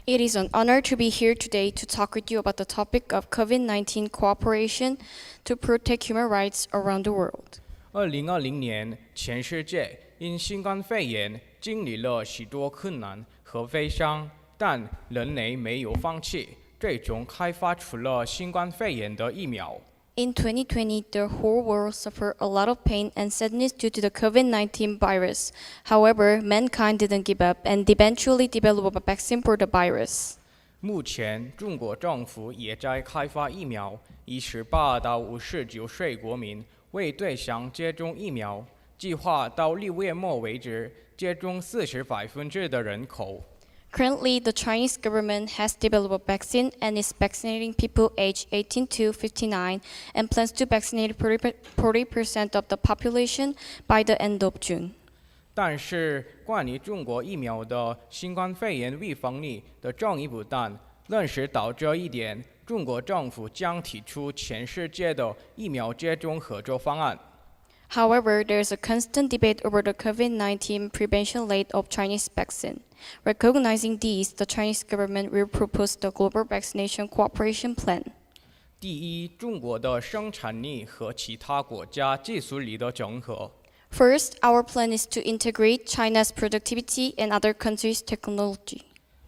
It is an honor to be here today to talk with you about the topic of COVID-19 cooperation to protect human rights around the world. 2020年，全世界因新冠肺炎经历了许多困难和悲伤，但人类没有放弃，最终开发出了新冠肺炎的疫苗。In 2020, the whole world suffered a lot of pain and sadness due to the COVID-19 virus. However, mankind didn't give up and eventually developed a vaccine for the virus. 目前，中国政府也在开发疫苗，以18到59岁国民为对象接种疫苗，计划到6月末为止接种40%的人口。Currently, the Chinese government has developed a vaccine and is vaccinating people aged 18 to 59 and plans to vaccinate 40% of the population by the end of June. 但是，关于中国疫苗的新冠肺炎预防力的进一步但认识到这一点，中国政府将提出全世界的疫苗接种合作方案。However, there is a constant debate over the COVID-19 prevention rate of Chinese vaccine. Recognizing these, the Chinese government will propose the Global Vaccination Cooperation Plan. 第一，中国的生产力和其他国家技术力的整合。First, our plan is to integrate China's productivity and other countries' technology.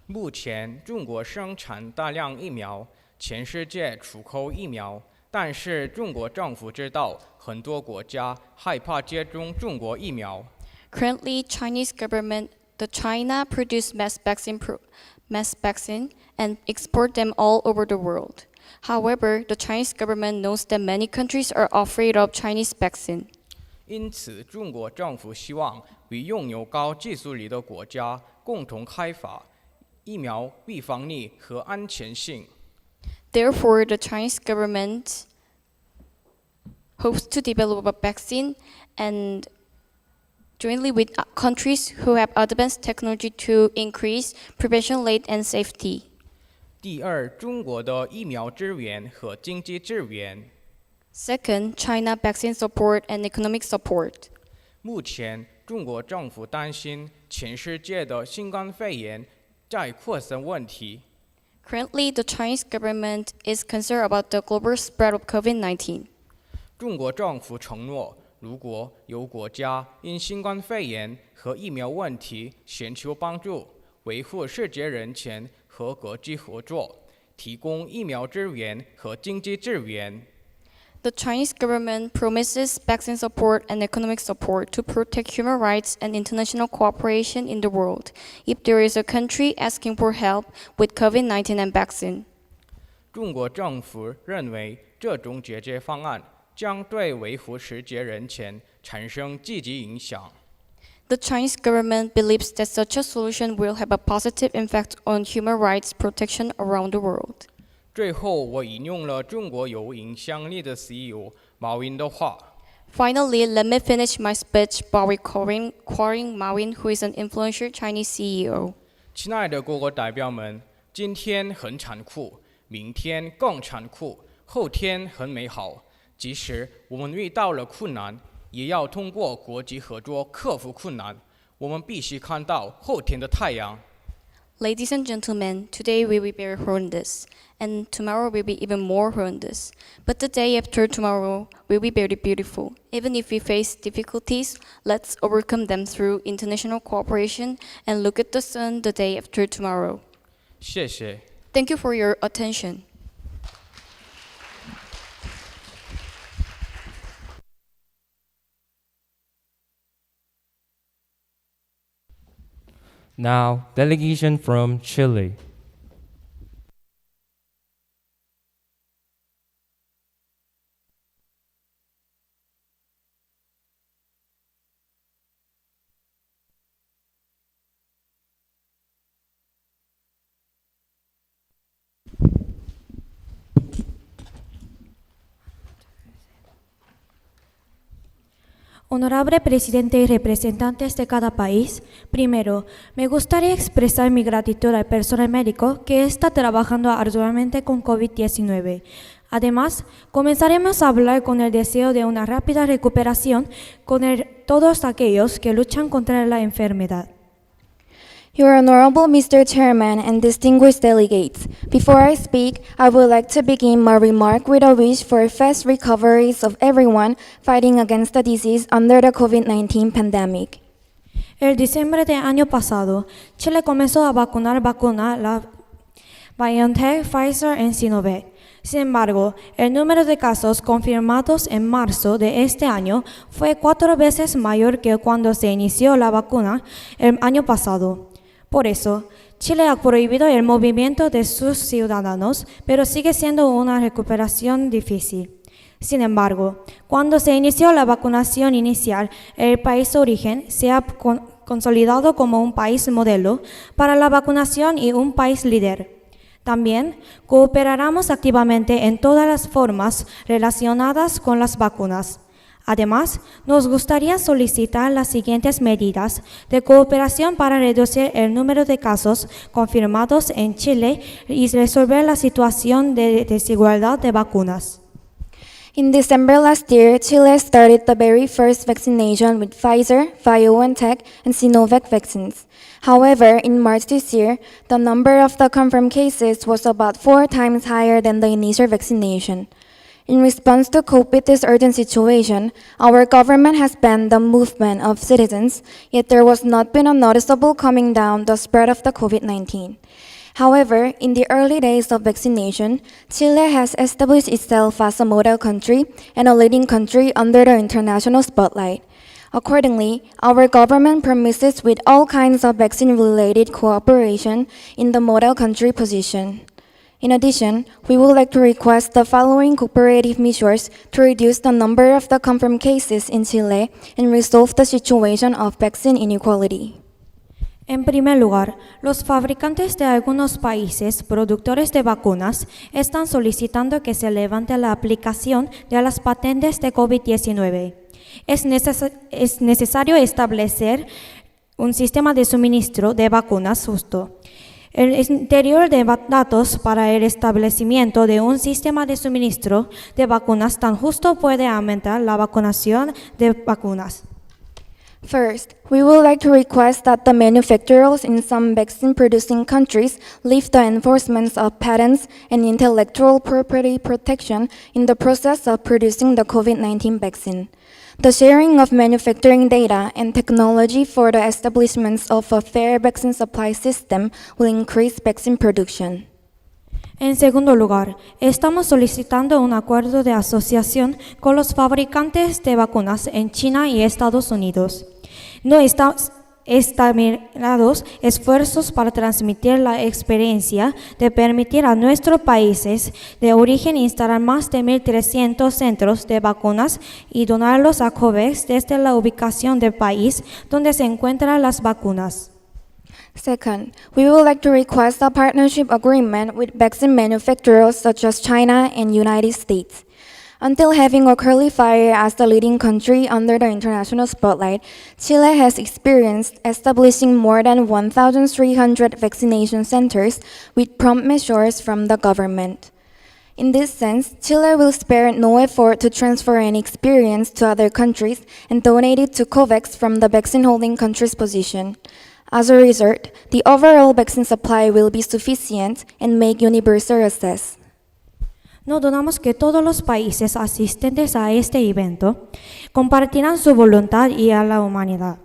目前，中国生产大量疫苗，全世界出口疫苗。但是中国政府知道，很多国家害怕接种中国疫苗。Currently, China produce mass vaccine and export them all over the world. However, the Chinese government knows that many countries are afraid of Chinese vaccine. 因此，中国政府希望与拥有高技术力的国家共同开发疫苗预防力和安全性。Therefore, the Chinese government hopes to develop a vaccine and jointly with countries who have advanced technology to increase prevention rate and safety. 第二，中国的疫苗支援和经济支援。Second, China vaccine support and economic support. 目前，中国政府担心全世界的新冠肺炎在扩散问题。Currently, the Chinese government is concerned about the global spread of COVID-19. 中国政府承诺，如果有国家因新冠肺炎和疫苗问题寻求帮助，维护世界人权和国际合作，提供疫苗支援和经济支援。The Chinese government promises vaccine support and economic support to protect human rights and international cooperation in the world if there is a country asking for help with COVID-19 and vaccine. 中国政府认为，这种解决方案将对维护世界人权产生积极影响。The Chinese government believes that such a solution will have a positive impact on human rights protection around the world. 最后，我引用了中国有影响力的 CEO 马云的话。 Finally, let me finish my speech by quoting Mao Yin, who is an influential Chinese CEO. 亲爱的各国代表们，今天很残酷，明天更残酷，后天很美好。即使我们遇到了困难，也要通过国际合作克服困难。我们必须看到后天的太阳。 Ladies and gentlemen, today we will be very horrendous, and tomorrow will be even more horrendous. But the day after tomorrow will be very beautiful. Even if we face difficulties, let's overcome them through international cooperation and look at the sun the day after tomorrow. 谢谢。 Thank you for your attention. Now, delegation from Chile. Honorable presidente y representantes de cada país, primero, me gustaría expresar mi gratitud al personal médico que está trabajando arduamente con COVID-19. Además, comenzaremos a hablar con el deseo de una rápida recuperación con todos aquellos que luchan contra la enfermedad. Your Honorable Mr. Chairman and distinguished delegates, before I speak, I would like to begin my remark with a wish for fast recoveries of everyone fighting against the disease under the COVID-19 pandemic. El diciembre del año pasado, Chile comenzó a vacunar la BioNTech, Pfizer y Sinovac. Sin embargo, el número de casos confirmados en marzo de este año fue 4 veces mayor que cuando se inició la vacuna el año pasado. Por eso, Chile ha prohibido el movimiento de sus ciudadanos, pero sigue siendo una recuperación difícil. Sin embargo, cuando se inició la vacunación inicial, el país de origen se ha consolidado como un país modelo para la vacunación y un país líder. También cooperaremos activamente en todas las formas relacionadas con las vacunas. Además, nos gustaría solicitar las siguientes medidas de cooperación para reducir el número de casos confirmados en Chile y resolver la situación de desigualdad de vacunas. In December last year, Chile started the very first vaccination with Pfizer, BioNTech, and Sinovac vaccines. However, in March this year, the number of the confirmed cases was about 4 times higher than the initial vaccination. In response to cope with this urgent situation, our government has banned the movement of citizens, yet there was not been a noticeable calming down the spread of the COVID-19. However, in the early days of vaccination, Chile has established itself as a model country and a leading country under the international spotlight. Accordingly, our government promises with all kinds of vaccine-related cooperation in the model country position. In addition, we would like to request the following cooperative measures to reduce the number of the confirmed cases in Chile and resolve the situation of vaccine inequality. En primer lugar, los fabricantes de algunos países productores de vacunas están solicitando que se levante la aplicación de las patentes de COVID-19. Es necesario establecer un sistema de suministro de vacunas justo. El interior de datos para el establecimiento de un sistema de suministro de vacunas tan justo puede aumentar la vacunación de vacunas. First, we would like to request that the manufacturers in some vaccine-producing countries lift the enforcement of patents and intellectual property protection in the process of producing the COVID-19 vaccine. The sharing of manufacturing data and technology for the establishment of a fair vaccine supply system will increase vaccine production. En segundo lugar, estamos solicitando un acuerdo de asociación con los fabricantes de vacunas en China y Estados Unidos. estaminados esfuerzos para transmitir la experiencia de permitir a nuestros países de origen instalar más de 1.300 centros de vacunas y donarlos a COVAX desde la ubicación del país donde se encuentran las vacunas. Second, we would like to request a partnership agreement with vaccine manufacturers such as China and United States. Until having a qualifier as the leading country under the international spotlight, Chile has experienced establishing more than 1,300 vaccination centers with prompt measures from the government. In this sense, Chile will spare no effort to transfer any experience to other countries and donate it to COVAX from the vaccine holding country's position. As a result, the overall vaccine supply will be sufficient and make universal access. No dudamos que todos los países asistentes a este evento compartirán su voluntad y a la humanidad.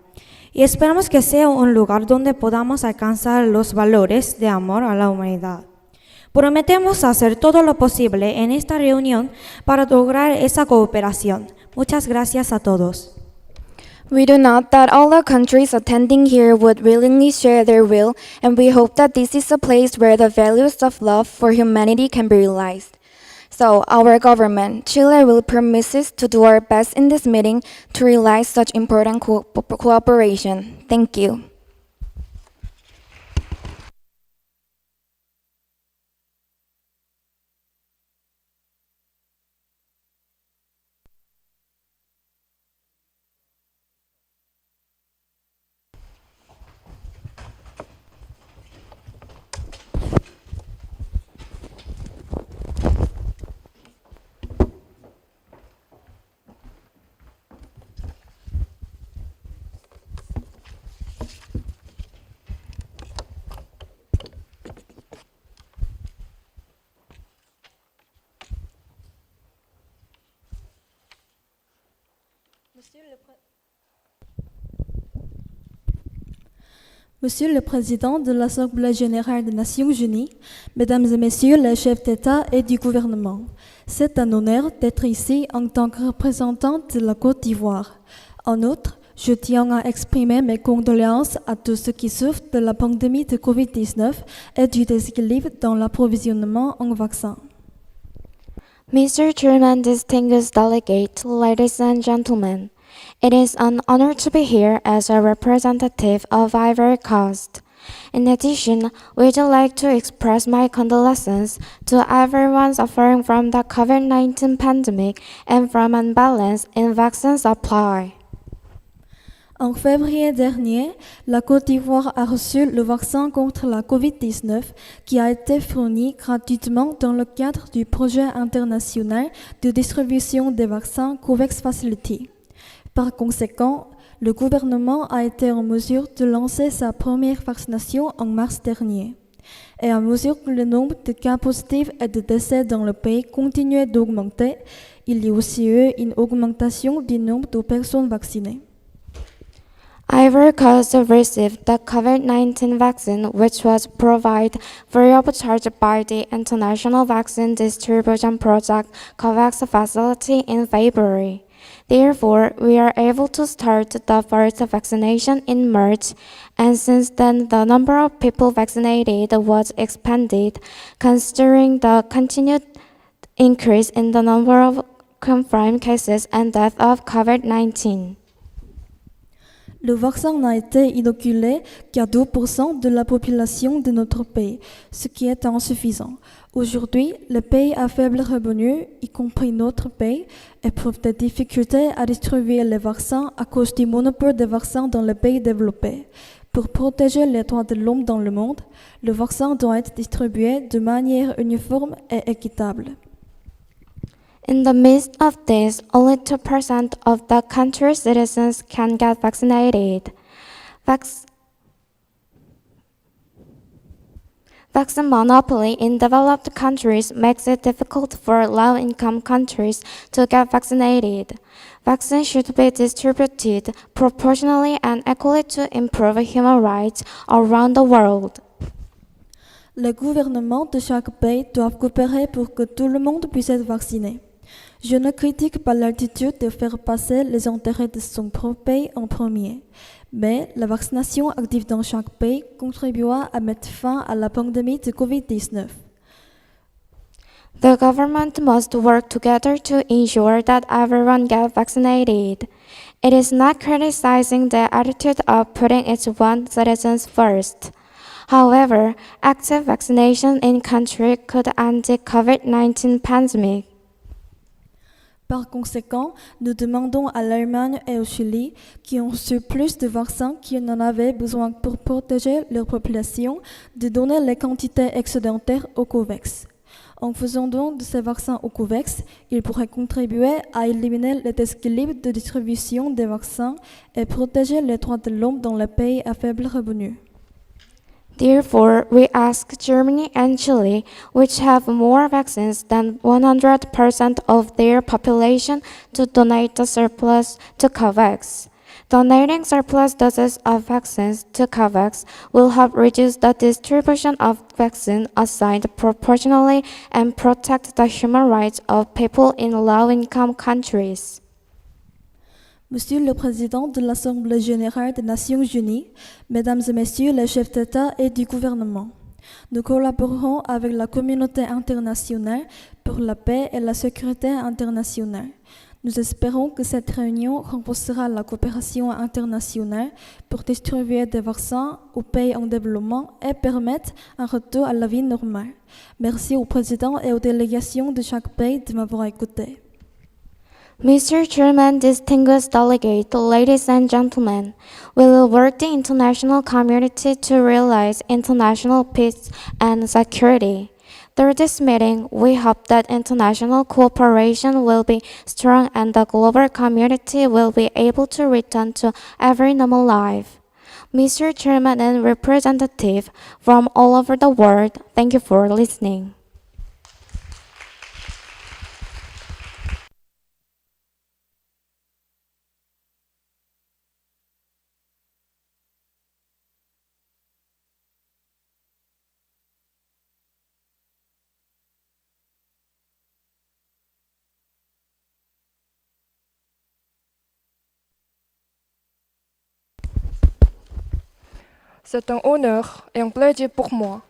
Y esperamos que sea un lugar donde podamos alcanzar los valores de amor a la humanidad. Prometemos hacer todo lo posible en esta reunión para lograr esa cooperación. Muchas gracias a todos. We do not that all the countries attending here would willingly share their will, and we hope that this is a place where the values of love for humanity can be realized. So, our government, Chile, will promise to do our best in this meeting to realize such important cooperation. Thank you. Monsieur le Président de l'Assemblée générale des Nations unies, Mesdames et Messieurs les chefs d'État et du gouvernement, c'est un honneur d'être ici en tant que représentante de la Côte d'Ivoire. En outre, je tiens à exprimer mes condoléances à tous ceux qui souffrent de la pandémie de COVID-19 et du déséquilibre dans l'approvisionnement en vaccins. Mr. Chairman, distinguished delegate, ladies and gentlemen, it is an honor to be here as a representative of Ivory Coast. In addition, we'd like to express my condolences to everyone suffering from the COVID-19 pandemic and from imbalance in vaccine supply. En février dernier, la Côte d'Ivoire a reçu le vaccin contre la COVID-19 qui a été fourni gratuitement dans le cadre du projet international de distribution des vaccins COVAX Facility. Par conséquent, le gouvernement a été en mesure de lancer sa première vaccination en mars dernier. Et à mesure que le nombre de cas positifs et de décès dans le pays continuait d'augmenter, il y a aussi eu une augmentation du nombre de personnes vaccinées. Ivory Coast received the COVID-19 vaccine, which was provided free of charge by the International Vaccine Distribution Project COVAX facility in February. Therefore, we are able to start the first vaccination in March, and since then the number of people vaccinated was expanded, considering the continued increase in the number of confirmed cases and deaths of COVID-19. Le vaccin n'a été inoculé qu'à 2% de la population de notre pays, ce qui est insuffisant. Aujourd'hui, les pays à faible revenu, y compris notre pays, éprouvent des difficultés à distribuer les vaccins à cause du monopole des vaccins dans les pays développés. Pour protéger les droits de l'homme dans le monde, le vaccin doit être distribué de manière uniforme et équitable. In the midst of this, only 2% of the country's citizens can get vaccinated. Vaccine monopoly in developed countries makes it difficult for low-income countries to get vaccinated. Vaccines should be distributed proportionally and equally to improve human rights around the world. Les gouvernements de chaque pays doivent coopérer pour que tout le monde puisse être vacciné. Je ne critique pas l'attitude de faire passer les intérêts de son propre pays en premier, Mais la vaccination active dans chaque pays contribuera à mettre fin à la pandémie de COVID-19. The government must work together to ensure that everyone gets vaccinated. It is not criticizing the attitude of putting its own citizens first. However, active vaccination in country could end the COVID-19 pandemic. Par conséquent, nous demandons à l'Allemagne et au Chili, qui ont reçu plus de vaccins qu'ils n'en avaient besoin pour protéger leur population, de donner les quantités excédentaires au COVAX. En faisant don de ces vaccins au COVAX, ils pourraient contribuer à éliminer les déséquilibres de distribution des vaccins et protéger les droits de l'homme dans les pays à faible revenu. Therefore, we ask Germany and Chile, which have more vaccines than 100% of their population, to donate the surplus to COVAX. Donating surplus doses of vaccines to COVAX will help reduce the distribution of vaccine assigned proportionally and protect the human rights of people in low-income countries. Monsieur le Président de l'Assemblée générale des Nations unies, Mesdames et Messieurs les chefs d'État et du gouvernement, nous collaborerons avec la communauté internationale pour la paix et la sécurité internationale. Nous espérons que cette réunion renforcera la coopération internationale pour distribuer des vaccins aux pays en développement et permettre un retour à la vie normale. Merci au Président et aux délégations de chaque pays de m'avoir écouté. Mr. Chairman, distinguished delegate, ladies and gentlemen, we will work the international community to realize international peace and security. Through this meeting, we hope that international cooperation will be strong and the global community will be able to return to every normal life. Mr. Chairman and representative from all over the world, thank you for listening. C'est un honneur et un plaisir pour moi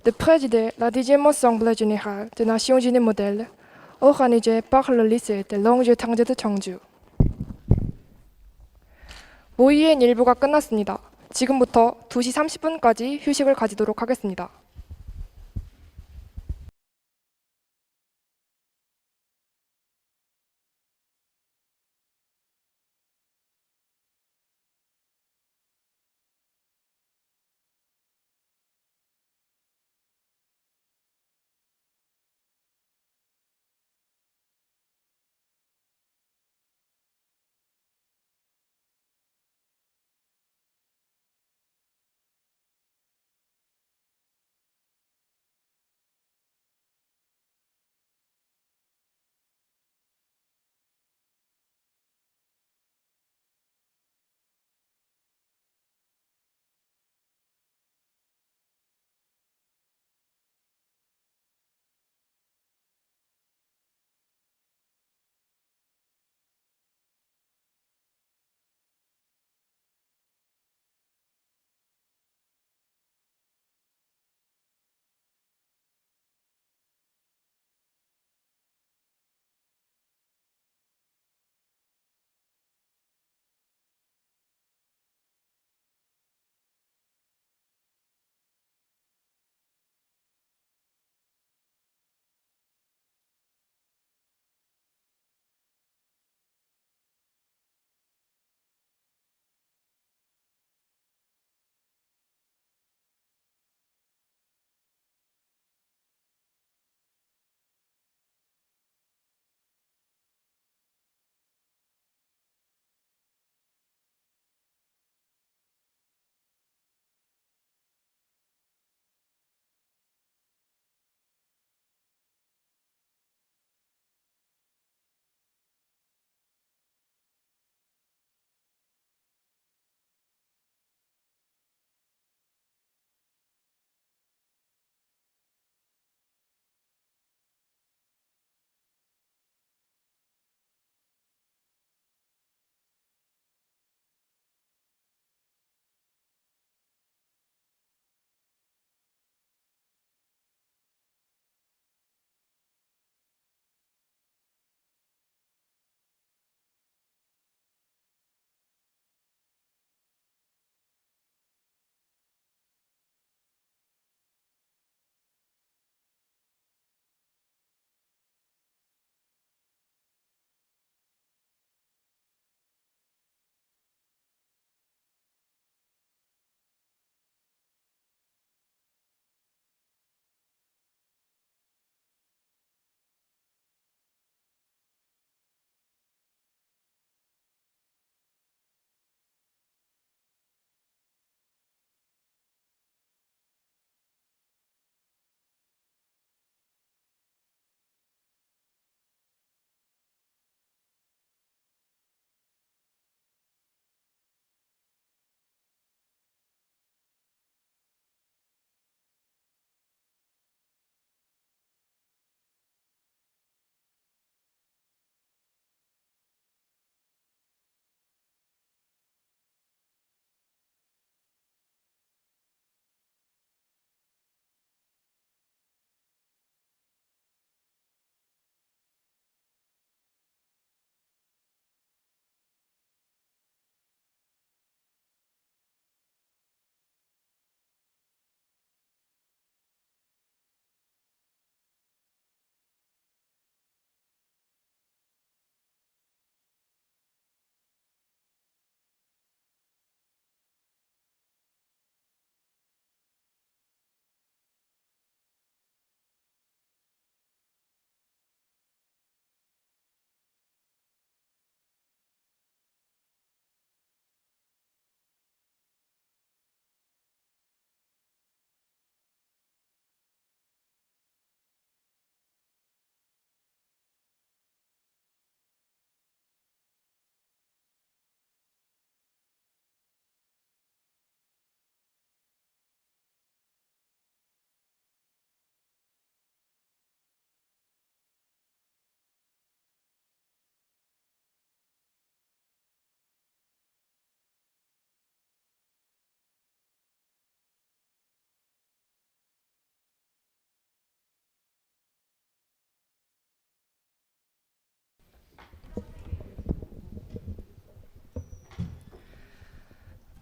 de présider la 10e Assemblée générale des Nations unies modèles organisée par le lycée des langues étrangères de 청주. 모의유엔 일부가 끝났습니다. 지금부터 2시 30분까지 휴식을 가지도록 하겠습니다.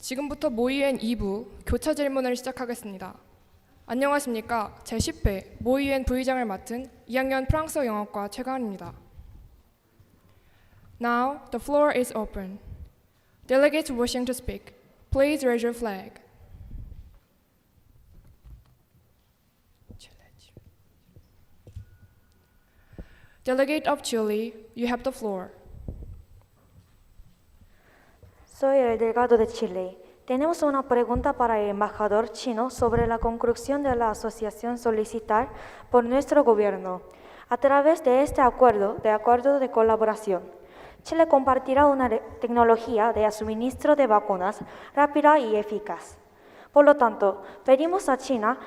지금부터 모의유엔 2부 교차 질문을 시작하겠습니다. 안녕하십니까. 제10회 모의유엔 부의장을 맡은 2학년 프랑스어 영어과 최가은입니다. Now the floor is open. Delegates wishing to speak, please raise your flag. Delegate of Chile, you have the floor. Soy el delegado de Chile. Tenemos una pregunta para el embajador chino sobre la conclusión de la asociación solicitada por nuestro gobierno. A través de este acuerdo de colaboración, Chile compartirá una tecnología de suministro de vacunas rápida y eficaz. Por lo tanto, pedimos a China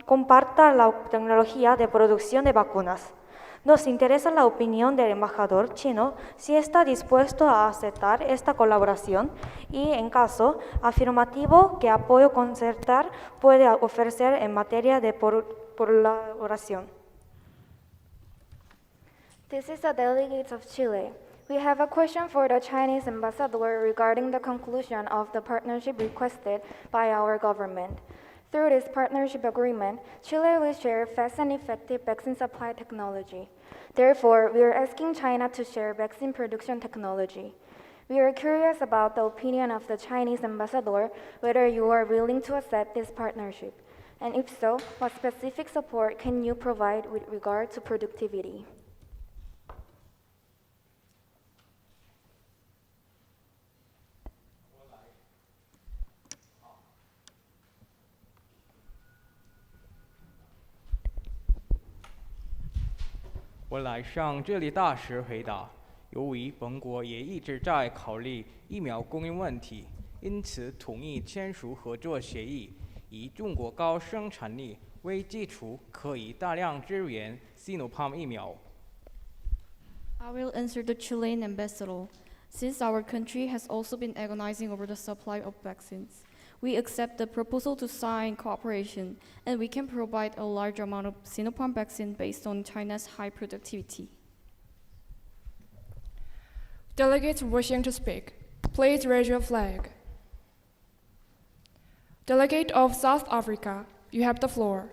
comparta la tecnología de producción de vacunas. Nos interesa la opinión del embajador chino si está dispuesto a aceptar esta colaboración y, en caso afirmativo, qué apoyo concertar puede ofrecer en materia de colaboración. This is the delegates of Chile. We have a question for the Chinese ambassador regarding the conclusion of the partnership requested by our government. Through this partnership agreement, Chile will share fast and effective vaccine supply technology. Therefore, we are asking China to share vaccine production technology. We are curious about the opinion of the Chinese ambassador, whether you are willing to accept this partnership. And if so, what specific support can you provide with regard to productivity?我来向这里大使回答，由于本国也一直在考虑疫苗供应问题，因此同意签署合作协议，以中国高生产力为基础，可以大量支援 Sinopharm 疫苗。I will answer the Chilean ambassador. Since our country has also been agonizing over the supply of vaccines, we accept the proposal to sign cooperation, and we can provide a large amount of Sinopharm vaccine based on China's high productivity. Delegates wishing to speak, please raise your flag. Delegate of South Africa, you have the floor.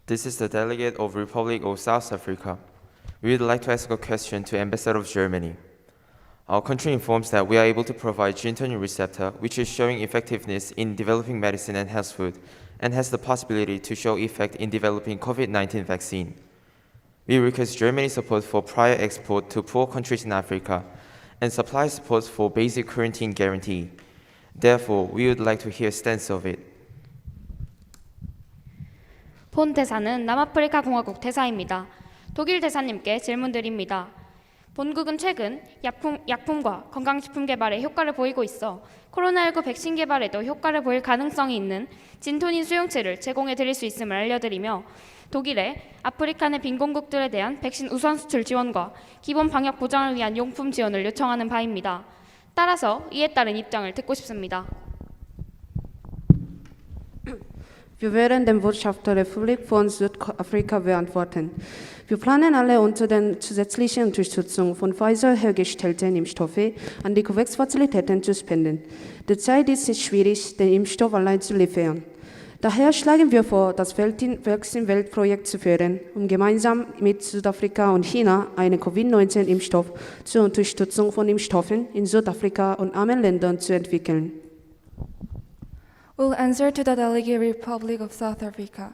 This is the delegate of Republic of South Africa. We would like to ask a question to Ambassador of Germany. Our country informs that we are able to provide gene-turning receptor, which is showing effectiveness in developing medicine and health food, and has the possibility to show effect in developing COVID-19 vaccine. We request Germany's support for prior export to poor countries in Africa, and supply support for basic quarantine guarantee. Therefore, we would like to hear stance of it. 본 대사는 남아프리카 공화국 대사입니다. 독일 대사님께 질문드립니다. 본국은 최근 약품과 건강식품 개발에 효과를 보이고 있어 코로나19 백신 개발에도 효과를 보일 가능성이 있는 진토닌 수용체를 제공해 드릴 수 있음을 알려드리며 독일에 아프리카 내 빈곤국들에 대한 백신 우선 수출 지원과 기본 방역 보장을 위한 용품 지원을 요청하는 바입니다. 따라서 이에 따른 입장을 듣고 싶습니다. Wir werden dem Botschafter der Republik von Südafrika beantworten. Wir planen alle unter der zusätzlichen Unterstützung von Pfizer hergestellten Impfstoffe an die COVAX-Fazilitäten zu spenden. Derzeit ist es schwierig, den Impfstoff allein zu liefern. Daher schlagen wir vor, das Vaccine-Weltprojekt zu führen, um gemeinsam mit Südafrika und China einen Covid-19-Impfstoff zur Unterstützung von Impfstoffen in Südafrika und armen Ländern zu entwickeln. We'll answer to the delegate Republic of South Africa.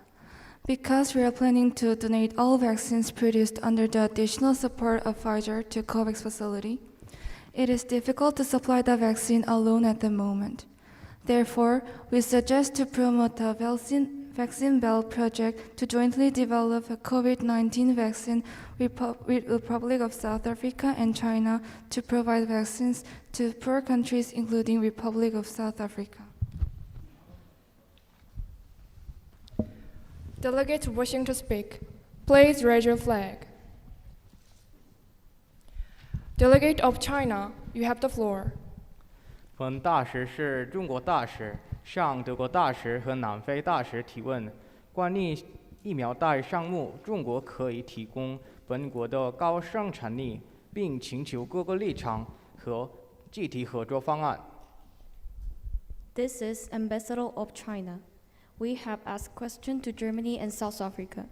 Because we are planning to donate all vaccines produced under the additional support of Pfizer to COVAX facility, it is difficult to supply the vaccine alone at the moment. Therefore, we suggest to promote the Vaccine Belt project to jointly develop a COVID-19 vaccine with Republic of South Africa and China to provide vaccines to poor countries including Republic of South Africa. Delegates wishing to speak, please raise your flag. Delegate of China, you have the floor. 本大使是中国大使，向德国大使和南非大使提问。关于疫苗代项目，中国可以提供本国的高生产力，并请求各个立场和具体合作方案。This is Ambassador of China. We have asked questions to Germany and South Africa.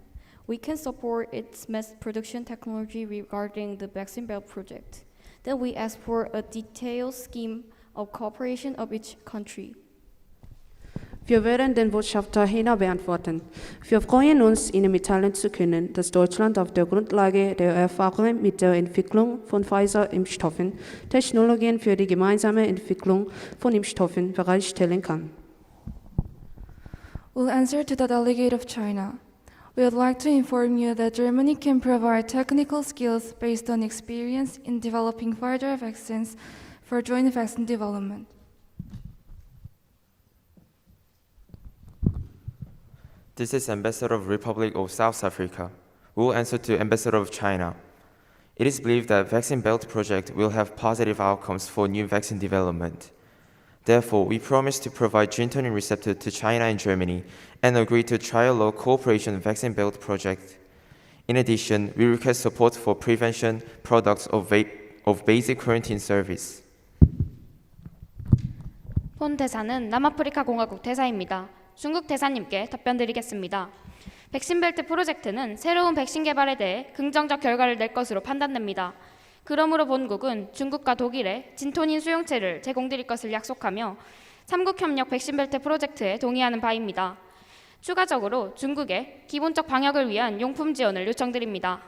We can support its mass production technology regarding the vaccine belt project. Then we ask for a detailed scheme of cooperation of each country. Wir werden den Botschafter China beantworten. Wir freuen uns, Ihnen mitteilen zu können, dass Deutschland auf der Grundlage der Erfahrungen mit der Entwicklung von Pfizer-Impfstoffen Technologien für die gemeinsame Entwicklung von Impfstoffen bereitstellen kann. We'll answer to the delegate of China. We would like to inform you that Germany can provide technical skills based on experience in developing further vaccines for joint vaccine development. This is Ambassador of Republic of South Africa. We will answer to Ambassador of China. It is believed that Vaccine Belt Project will have positive outcomes for new vaccine development. Therefore, we promise to provide gene turning receptor to China and Germany and agree to trial cooperation Vaccine Belt Project. In addition, we request support for prevention products of basic quarantine service. 본 대사는 남아프리카 공화국 대사입니다. 중국 대사님께 답변드리겠습니다. 백신벨트 프로젝트는 새로운 백신 개발에 대해 긍정적 결과를 낼 것으로 판단됩니다. 그러므로 본국은 중국과 독일에 진톤인 수용체를 제공드릴 것을 약속하며 3국 협력 백신벨트 프로젝트에 동의하는 바입니다. 추가적으로 중국에 기본적 방역을 위한 용품 지원을 요청드립니다.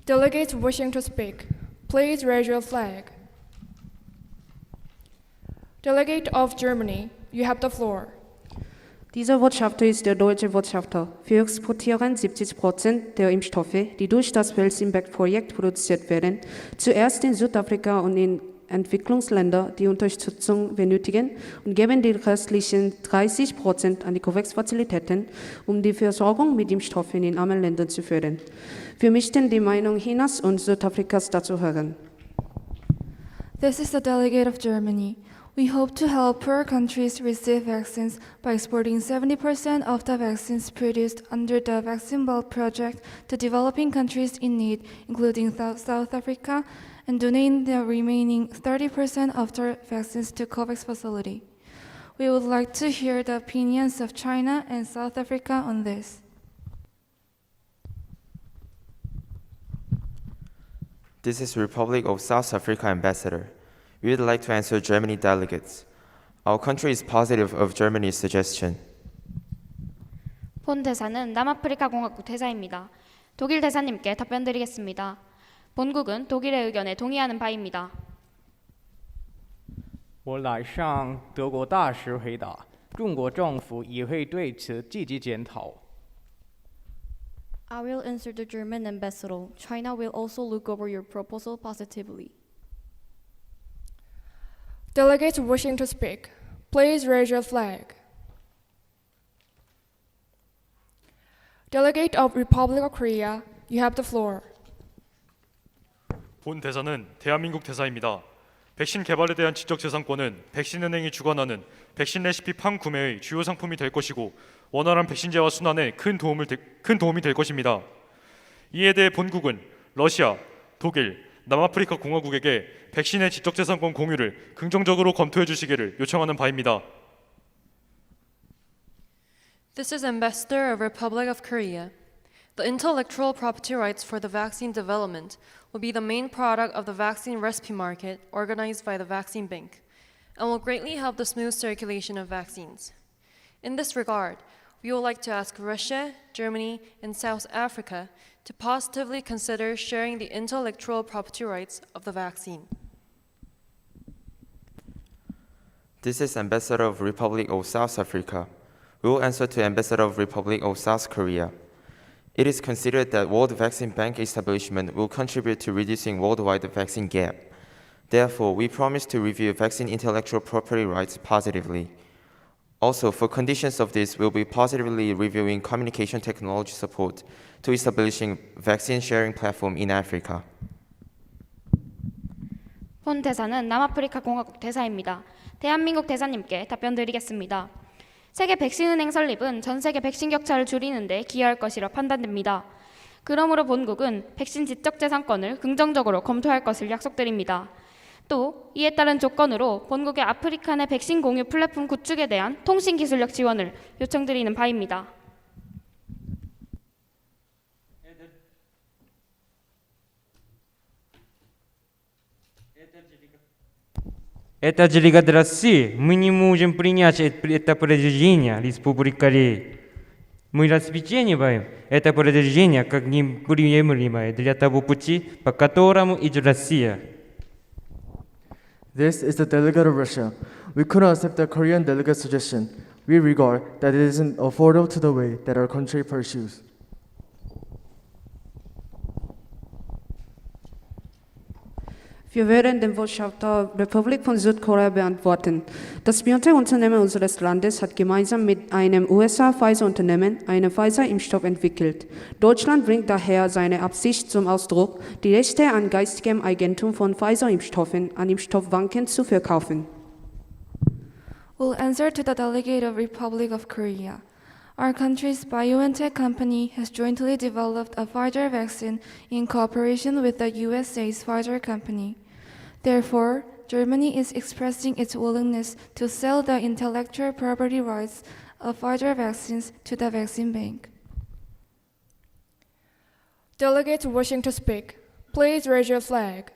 Delegates wishing to speak, please raise your flag. Delegate of Germany, you have the floor. Dieser Botschafter ist der deutsche Botschafter. Wir exportieren 70% der Impfstoffe, die durch das Vaccine-Projekt produziert werden, zuerst in Südafrika und in Entwicklungsländer, die Unterstützung benötigen, und geben die restlichen 30% an die COVAX-Fazilitäten, um die Versorgung mit Impfstoffen in armen Ländern zu fördern. Wir möchten die Meinung Chinas und Südafrikas dazu hören. This is the delegate of Germany. We hope to help poor countries receive vaccines by exporting 70% of the vaccines produced under the Vaccine Belt Project to developing countries in need, including South Africa, and donating the remaining 30% of the vaccines to COVAX facility. We would like to hear the opinions of China and South Africa on this. This is Republic of South Africa Ambassador. We would like to answer Germany delegates. Our country is positive of Germany's suggestion. 본 대사는 남아프리카 공화국 대사입니다. 독일 대사님께 답변드리겠습니다. 본국은 독일의 의견에 동의하는 바입니다. 我来向德国大使回答，中国政府也会对此积极检讨。 I will answer the German ambassador. China will also look over your proposal positively. Delegates wishing to speak, please raise your flag. Delegate of Republic of Korea, you have the floor. 본 대사는 대한민국 대사입니다. 백신 개발에 대한 지적재산권은 백신은행이 주관하는 백신 레시피 판구매의 주요 상품이 될 것이고 원활한 백신제와 순환에 큰 도움이 될 것입니다. 이에 대해 본국은 러시아, 독일, 남아프리카 공화국에게 백신의 지적재산권 공유를 긍정적으로 검토해 주시기를 요청하는 바입니다. This is Ambassador of Republic of Korea. The intellectual property rights for the vaccine development will be the main product of the vaccine recipe market organized by the Vaccine Bank and will greatly help the smooth circulation of vaccines. In this regard, we would like to ask Russia, Germany, and South Africa to positively consider sharing the intellectual property rights of the vaccine. This is Ambassador of Republic of South Africa. We will answer to Ambassador of Republic of South Korea. It is considered that World Vaccine Bank establishment will contribute to reducing worldwide vaccine gap. Therefore, we promise to review vaccine intellectual property rights positively. Also, for conditions of this, we'll be positively reviewing communication technology support to establishing vaccine sharing platform in Africa. 본 대사는 남아프리카 공화국 대사입니다. 대한민국 대사님께 답변드리겠습니다. 세계 백신은행 설립은 전 세계 백신 격차를 줄이는 데 기여할 것이라 판단됩니다. 그러므로 본국은 백신 지적재산권을 긍정적으로 검토할 것을 약속드립니다. 또 이에 따른 조건으로 본국의 아프리카 내 백신 공유 플랫폼 구축에 대한 통신 기술력 지원을 요청드리는 바입니다. Это делегат России. Мы не можем принять это предложение Республики Кореи. Мы расцениваем это предложение как неприемлемое для того пути, по которому идет Россия. This is the delegate of Russia. We could not accept the Korean delegate's suggestion. We regard that it isn't affordable to the way that our country pursues. Wir werden den Botschaft der Republik von Südkorea beantworten. Das BioNTech-Unternehmen unseres Landes hat gemeinsam mit einem USA-Pfizer-Unternehmen einen Pfizer-Impfstoff entwickelt. Deutschland bringt daher seine Absicht zum Ausdruck, die Rechte an geistigem Eigentum von Pfizer-Impfstoffen an Impfstoffbanken zu verkaufen. We'll answer to the delegate of Republic of Korea. Our country's BioNTech company has jointly developed a Pfizer vaccine in cooperation with the USA's Pfizer company. Therefore, Germany is expressing its willingness to sell the intellectual property rights of Pfizer vaccines to the vaccine bank. Delegates wishing to speak, please raise your flag.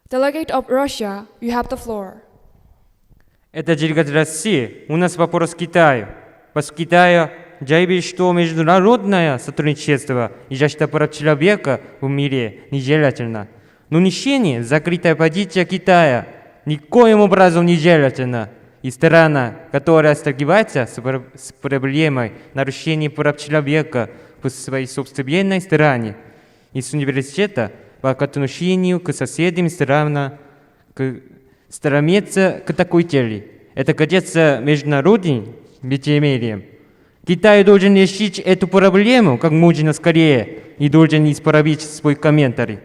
Delegate of Russia, you have the floor. Это делегат России. У нас вопрос к Китаю. С Китая заявили, что международное сотрудничество и защита прав человека в мире нежелательно. Но ничего, закрытая позиция Китая никоим образом нежелательна. И страна, которая сталкивается с проблемой нарушения прав человека в своей собственной стране, из университета по отношению к соседним странам, стремится к такой цели. Это кажется международным лицемерием. Китай должен решить эту проблему как можно скорее и должен исправить свой комментарий.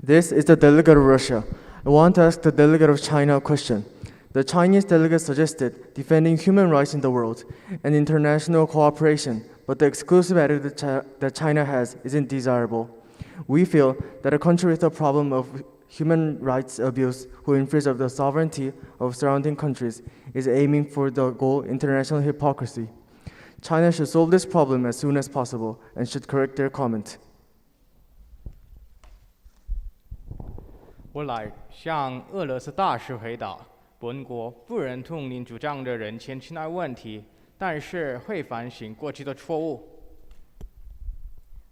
This is the delegate of Russia. I want to ask the delegate of China a question. The Chinese delegate suggested defending human rights in the world and international cooperation, but the exclusive attitude that China has isn't desirable. We feel that a country with a problem of human rights abuse who infringe of the sovereignty of surrounding countries is aiming for the goal international hypocrisy. China should solve this problem as soon as possible and should correct their comment. 我来向俄罗斯大使回答：本国不认同您主张的人权侵害问题，但是会反省过去的错误。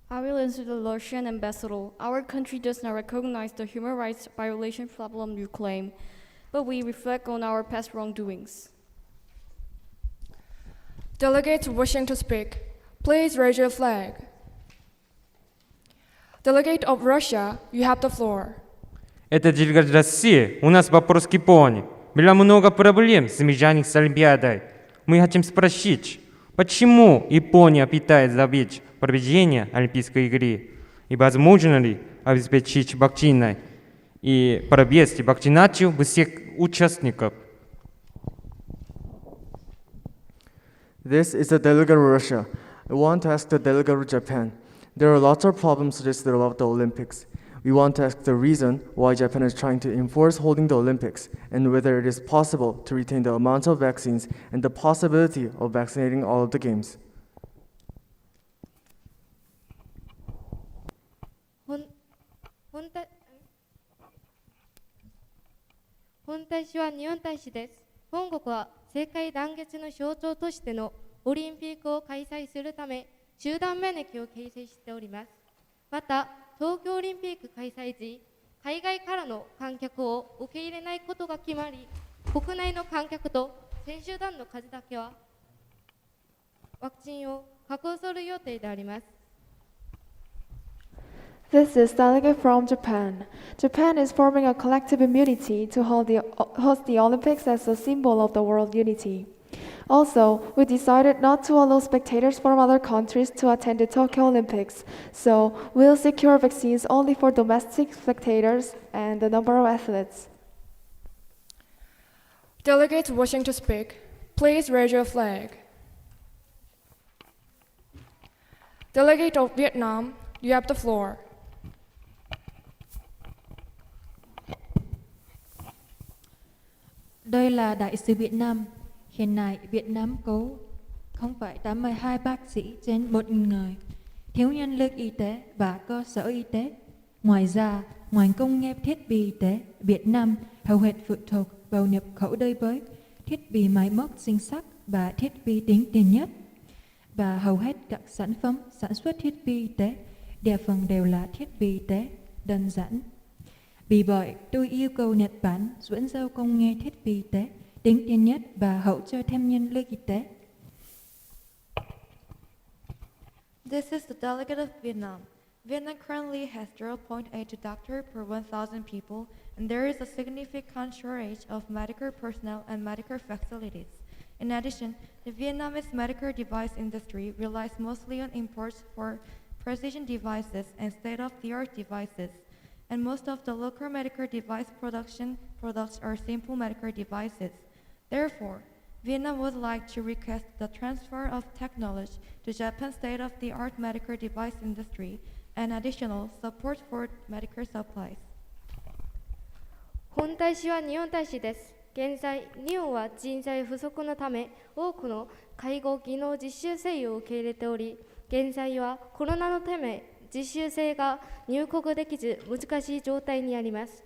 I will answer the Russian ambassador. Our country does not recognize the human rights violation problem you claim, but we reflect on our past wrongdoings. Delegates wishing to speak, please raise your flag. Delegate of Russia, you have the floor. Это делегат России. У нас вопрос к Японии. Было много проблем, связанных с Олимпиадой. Мы хотим спросить, почему Япония пытается добить проведение Олимпийской игры? И возможно ли обеспечить вакциной и провести вакцинацию всех участников? This is the delegate of Russia. I want to ask the delegate of Japan. There are lots of problems suggested about the Olympics. We want to ask the reason why Japan is trying to enforce holding the Olympics and whether it is possible to retain the amount of vaccines and the possibility of vaccinating all of the games. 本大使は日本大使です。本国は世界団結の象徴としてのオリンピックを開催するため集団免疫を形成しております。また東京オリンピック開催時、海外からの観客を受け入れないことが決まり、国内の観客と選手団の数だけはワクチンを確保する予定であります。This is delegate from Japan. Japan is forming a collective immunity to host the Olympics as a symbol of the world unity. Also, we decided not to allow spectators from other countries to attend the Tokyo Olympics, so we'll secure vaccines only for domestic spectators and the number of athletes. Delegates wishing to speak, please raise your flag. Delegate of Vietnam, you have the floor. Đây là Đại sứ Việt Nam. Hiện nay Việt Nam có 0,82 bác sĩ trên 1.000 người, thiếu nhân lực y tế và cơ sở y tế. Ngoài ra, ngành công nghiệp thiết bị y tế Việt Nam hầu hết phụ thuộc vào nhập khẩu đối với thiết bị máy móc sinh sắc và thiết bị tiên tiến nhất. Và hầu hết các sản phẩm sản xuất thiết bị y tế đa phần đều là thiết bị y tế đơn giản. Vì vậy, tôi yêu cầu Nhật Bản chuyển giao công nghệ thiết bị y tế tiên tiến nhất và hỗ trợ thêm nhân lực y tế. This is the delegate of Vietnam. Vietnam currently has 0.82 doctors per 1,000 people, and there is a significant shortage of medical personnel and medical facilities. In addition, the Vietnamese medical device industry relies mostly on imports for precision devices and state-of-the-art devices, and most of the local medical device products are simple medical devices. Therefore, Vietnam would like to request the transfer of technology to Japan's state-of-the-art medical device industry and additional support for medical supplies. 本大使は日本大使です。現在、日本は人材不足のため、多くの介護技能実習生を受け入れており、現在はコロナのため、実習生が入国できず難しい状態にあります。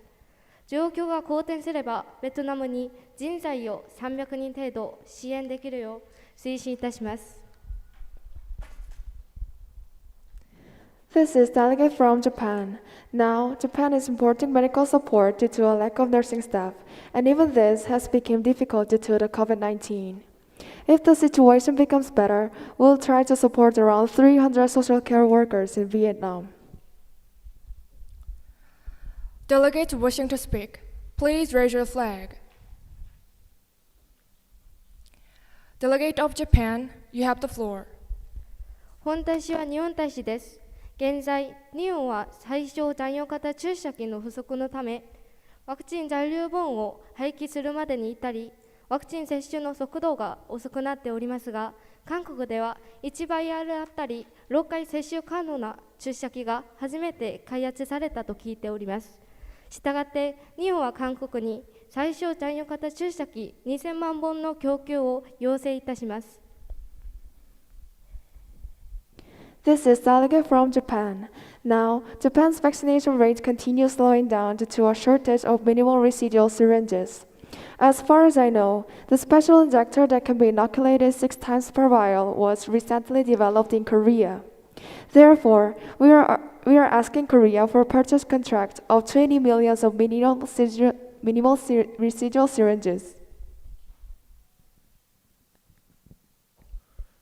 状況が好転すれば、ベトナムに人材を300人程度支援できるよう推進いたします。This is delegate from Japan. Now, Japan is importing medical support due to a lack of nursing staff, and even this has become difficult due to the COVID-19. If the situation becomes better, we'll try to support around 300 social care workers in Vietnam. Delegate wishing to speak, please raise your flag. Delegate of Japan, you have the floor. 本大使は日本大使です。現在、日本は最小残余型注射器の不足のため、ワクチン残留分を廃棄するまでに至り、ワクチン接種の速度が遅くなっておりますが、韓国では1バイアルあたり6回接種可能な注射器が初めて開発されたと聞いております。したがって、日本は韓国に最小残余型注射器2000万本の供給を要請いたします。This is delegate from Japan. Now, Japan's vaccination rate continues slowing down due to a shortage of minimal residual syringes. As far as I know, the special injector that can be inoculated 6 times per vial was recently developed in Korea. Therefore, we are asking Korea for a purchase contract of 20 million of minimal residual syringes.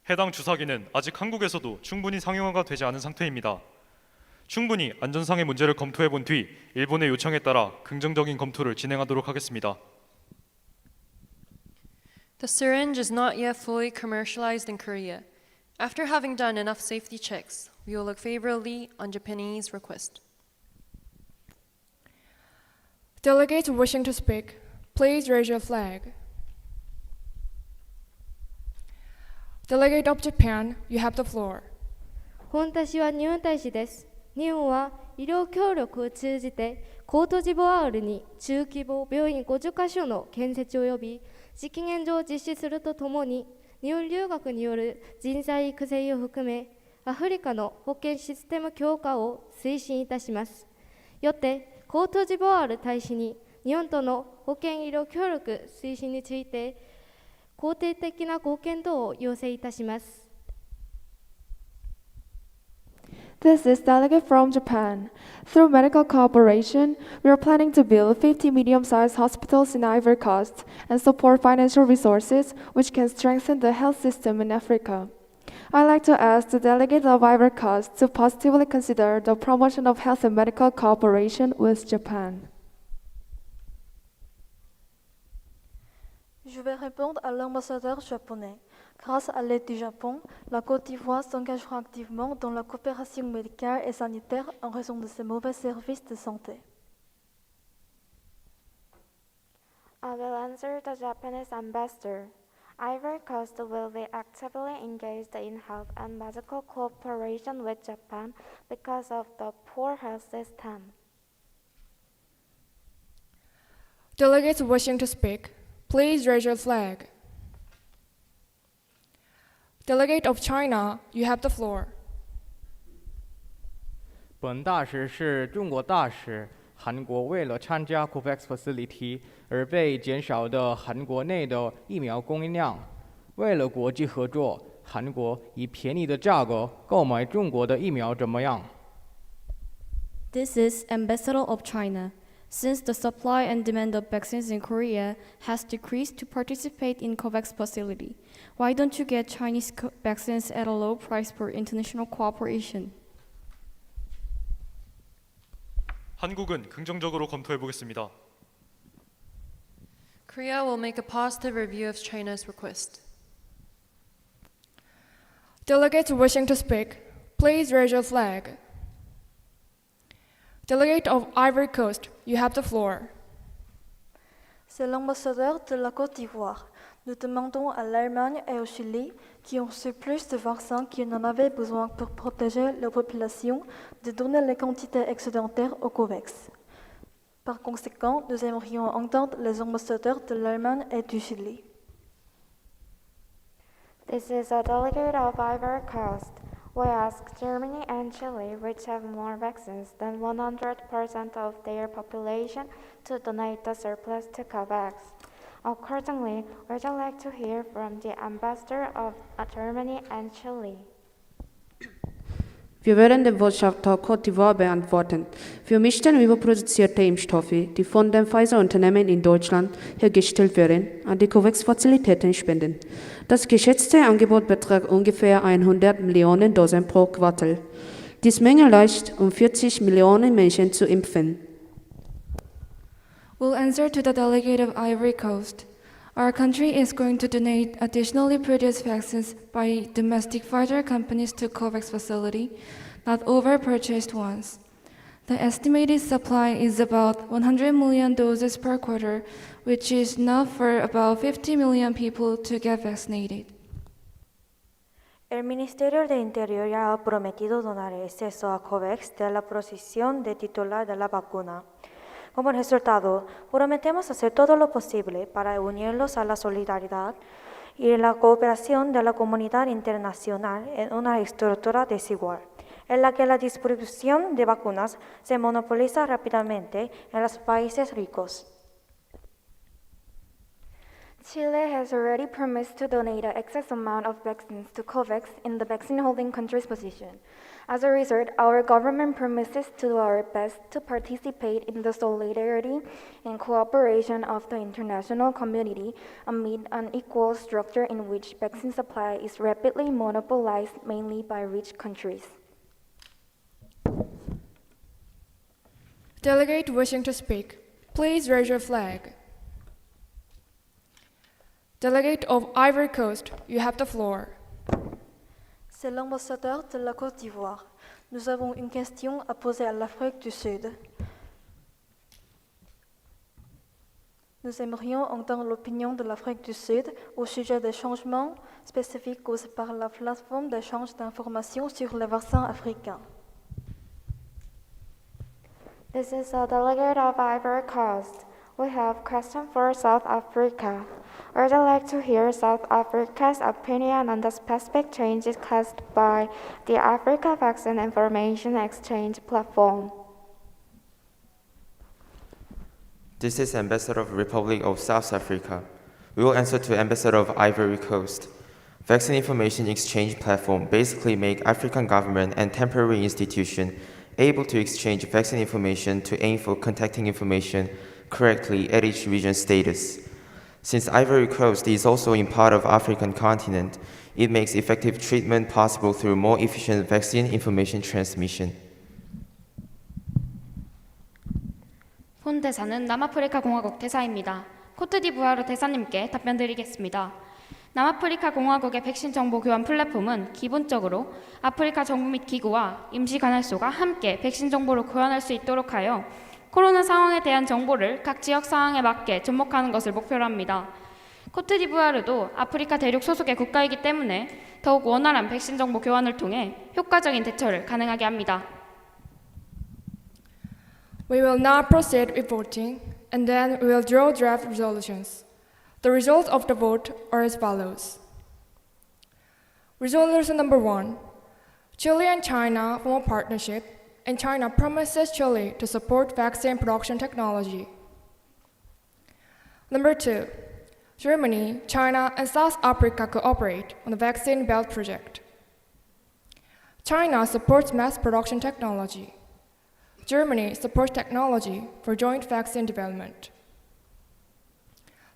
해당 주사기는 아직 한국에서도 충분히 상용화가 되지 않은 상태입니다. 충분히 안전상의 문제를 검토해 본 뒤 일본의 요청에 따라 긍정적인 검토를 진행하도록 하겠습니다. The syringe is not yet fully commercialized in Korea. After having done enough safety checks, we will look favorably on Japanese request. Delegate wishing to speak, please raise your flag. Delegate of Japan, you have the floor. 本大使は日本大使です。日本は医療協力を通じてコートジボワールに中規模病院50カ所の建設及び資金援助を実施するとともに、日本留学による人材育成を含めアフリカの保健システム強化を推進いたします。よってコートジボワール大使に日本との保健医療協力推進について肯定的な貢献度を要請いたします。This is delegate from Japan. Through medical cooperation, we are planning to build 50 medium-sized hospitals in Ivory Coast and support financial resources which can strengthen the health system in Africa. I'd like to ask the delegate of Ivory Coast to positively consider the promotion of health and medical cooperation with Japan. Je vais répondre à l'ambassadeur japonais. Grâce à l'aide du Japon, la Côte d'Ivoire s'engagera activement dans la coopération médicale et sanitaire en raison de ses mauvais services de santé. I will answer the Japanese ambassador. Ivory Coast will be actively engaged in health and medical cooperation with Japan because of the poor health system. Delegates wishing to speak, Please raise your flag. Delegate of China, you have the floor. 本大使是中国大使。韩国为了参加 COVAX Facility 而被减少的韩国内的疫苗供应量。为了国际合作，韩国以便宜的价格购买中国的疫苗怎么样？ This is Ambassador of China. Since the supply and demand of vaccines in Korea has decreased to participate in COVAX facility, why don't you get Chinese vaccines at a low price for international cooperation? 한국은 긍정적으로 검토해 보겠습니다. Korea will make a positive review of China's request. Delegates wishing to speak, please raise your flag. Delegate of Ivory Coast, you have the floor. C'est l'ambassadeur de la Côte d'Ivoire. Nous demandons à l'Allemagne et au Chili, qui ont reçu plus de vaccins qu'ils n'en avaient besoin pour protéger leur population, de donner les quantités excédentaires au COVAX. Par conséquent, nous aimerions entendre les ambassadeurs de l'Allemagne et du Chili. This is a delegate of Ivory Coast. We ask Germany and Chile, which have more vaccines than 100% of their population, to donate the surplus to COVAX. Accordingly, we'd like to hear from the ambassador of Germany and Chile. Wir werden den Botschafter Côte d'Ivoire beantworten. Wir möchten überproduzierte Impfstoffe, die von dem Pfizer-Unternehmen in Deutschland hergestellt werden, an die COVAX-Fazilitäten spenden. Das geschätzte Angebot beträgt ungefähr 100 Millionen Dosen pro Quartal. Dies Menge reicht, 40 Millionen Menschen zu impfen. We'll answer to the delegate of Ivory Coast. Our country is going to donate additionally produced vaccines by domestic Pfizer companies to COVAX facility, not over-purchased ones. The estimated supply is about 100 million doses per quarter, which is enough for about 50 million people to get vaccinated. El Ministerio de Interior ya ha prometido donar exceso a COVAX de la posición de titular de la vacuna. Como resultado, prometemos hacer todo lo posible para unirlos a la solidaridad y la cooperación de la comunidad internacional en una estructura desigual, en la que la distribución de vacunas se monopoliza rápidamente en los países ricos. Chile has already promised to donate an excess amount of vaccines to COVAX in the vaccine-holding country's position. As a result, our government promises to do our best to participate in the solidarity and cooperation of the international community amid an equal structure in which vaccine supply is rapidly monopolized mainly by rich countries. Delegate wishing to speak, please raise your flag. Delegate of Ivory Coast, you have the floor. C'est l'ambassadeur de la Côte d'Ivoire. Nous avons une question à poser à l'Afrique du Sud. Nous aimerions entendre l'opinion de l'Afrique du Sud au sujet des changements spécifiques causés par la plateforme d'échange d'informations sur les vaccins africains. This is a delegate of Ivory Coast. We have question for South Africa. We'd like to hear South Africa's opinion on the specific changes caused by the Africa Vaccine Information Exchange platform. This is Ambassador of Republic of South Africa. We will answer to Ambassador of Ivory Coast. Vaccine Information Exchange platform basically make African government and temporary institution able to exchange vaccine information to aim for contacting information correctly at each region's status. Since Ivory Coast is also in part of African continent, it makes effective treatment possible through more efficient vaccine information transmission. 본 대사는 남아프리카 공화국 대사입니다. 코트디부아르 대사님께 답변드리겠습니다. 남아프리카 공화국의 백신 정보 교환 플랫폼은 기본적으로 아프리카 정부 및 기구와 임시관할소가 함께 백신 정보를 교환할 수 있도록 하여 코로나 상황에 대한 정보를 각 지역 상황에 맞게 접목하는 것을 목표로 합니다. 코트디부아르도 아프리카 대륙 소속의 국가이기 때문에 더욱 원활한 백신 정보 교환을 통해 효과적인 대처를 가능하게 합니다. We will now proceed with voting, and then we will draw draft resolutions. The results of the vote are as follows. Resolution number 1. Chile and China form a partnership, and China promises Chile to support vaccine production technology. Number 2. Germany, China, and South Africa cooperate on the Vaccine Belt Project. China supports mass production technology. Germany supports technology for joint vaccine development.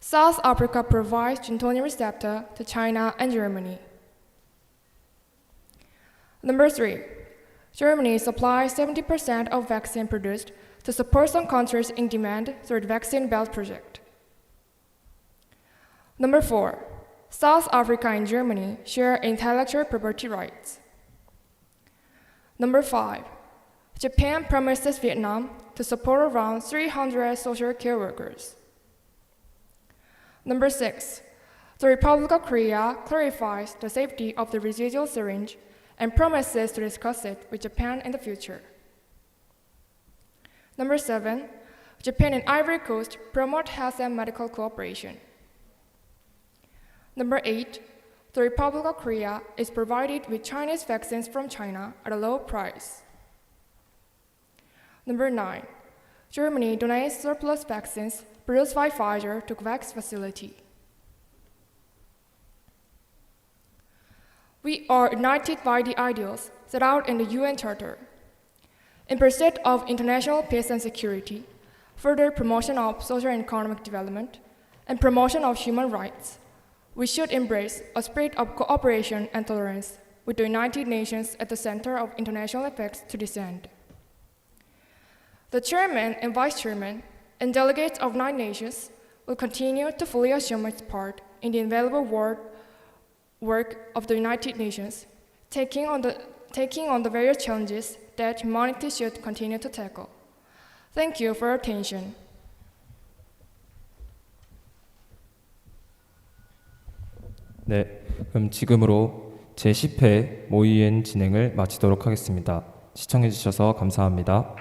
South Africa provides Gentonium receptor to China and Germany. Number 3. Germany supplies 70% of vaccine produced to support some countries in demand through the Vaccine Belt Project. Number 4. South Africa and Germany share intellectual property rights. Number 5. Japan promises Vietnam to support around 300 social care workers. Number 6. The Republic of Korea clarifies the safety of the residual syringe and promises to discuss it with Japan in the future. Number 7. Japan and Ivory Coast promote health and medical cooperation. Number 8. The Republic of Korea is provided with Chinese vaccines from China at a low price. Number 9. Germany donates surplus vaccines produced by Pfizer to COVAX facility. We are united by the ideals set out in the UN Charter. In pursuit of international peace and security, further promotion of social and economic development, and promotion of human rights, we should embrace a spirit of cooperation and tolerance with the United Nations at the center of international affairs to this end. The Chairman and Vice Chairman and delegates of 9 nations will continue to fully assume its part in the invaluable work of the United Nations, taking on the various challenges that humanity should continue to tackle. Thank you for your attention. 네, 그럼 지금으로 제10회 모의유엔 진행을 마치도록 하겠습니다. 시청해 주셔서 감사합니다.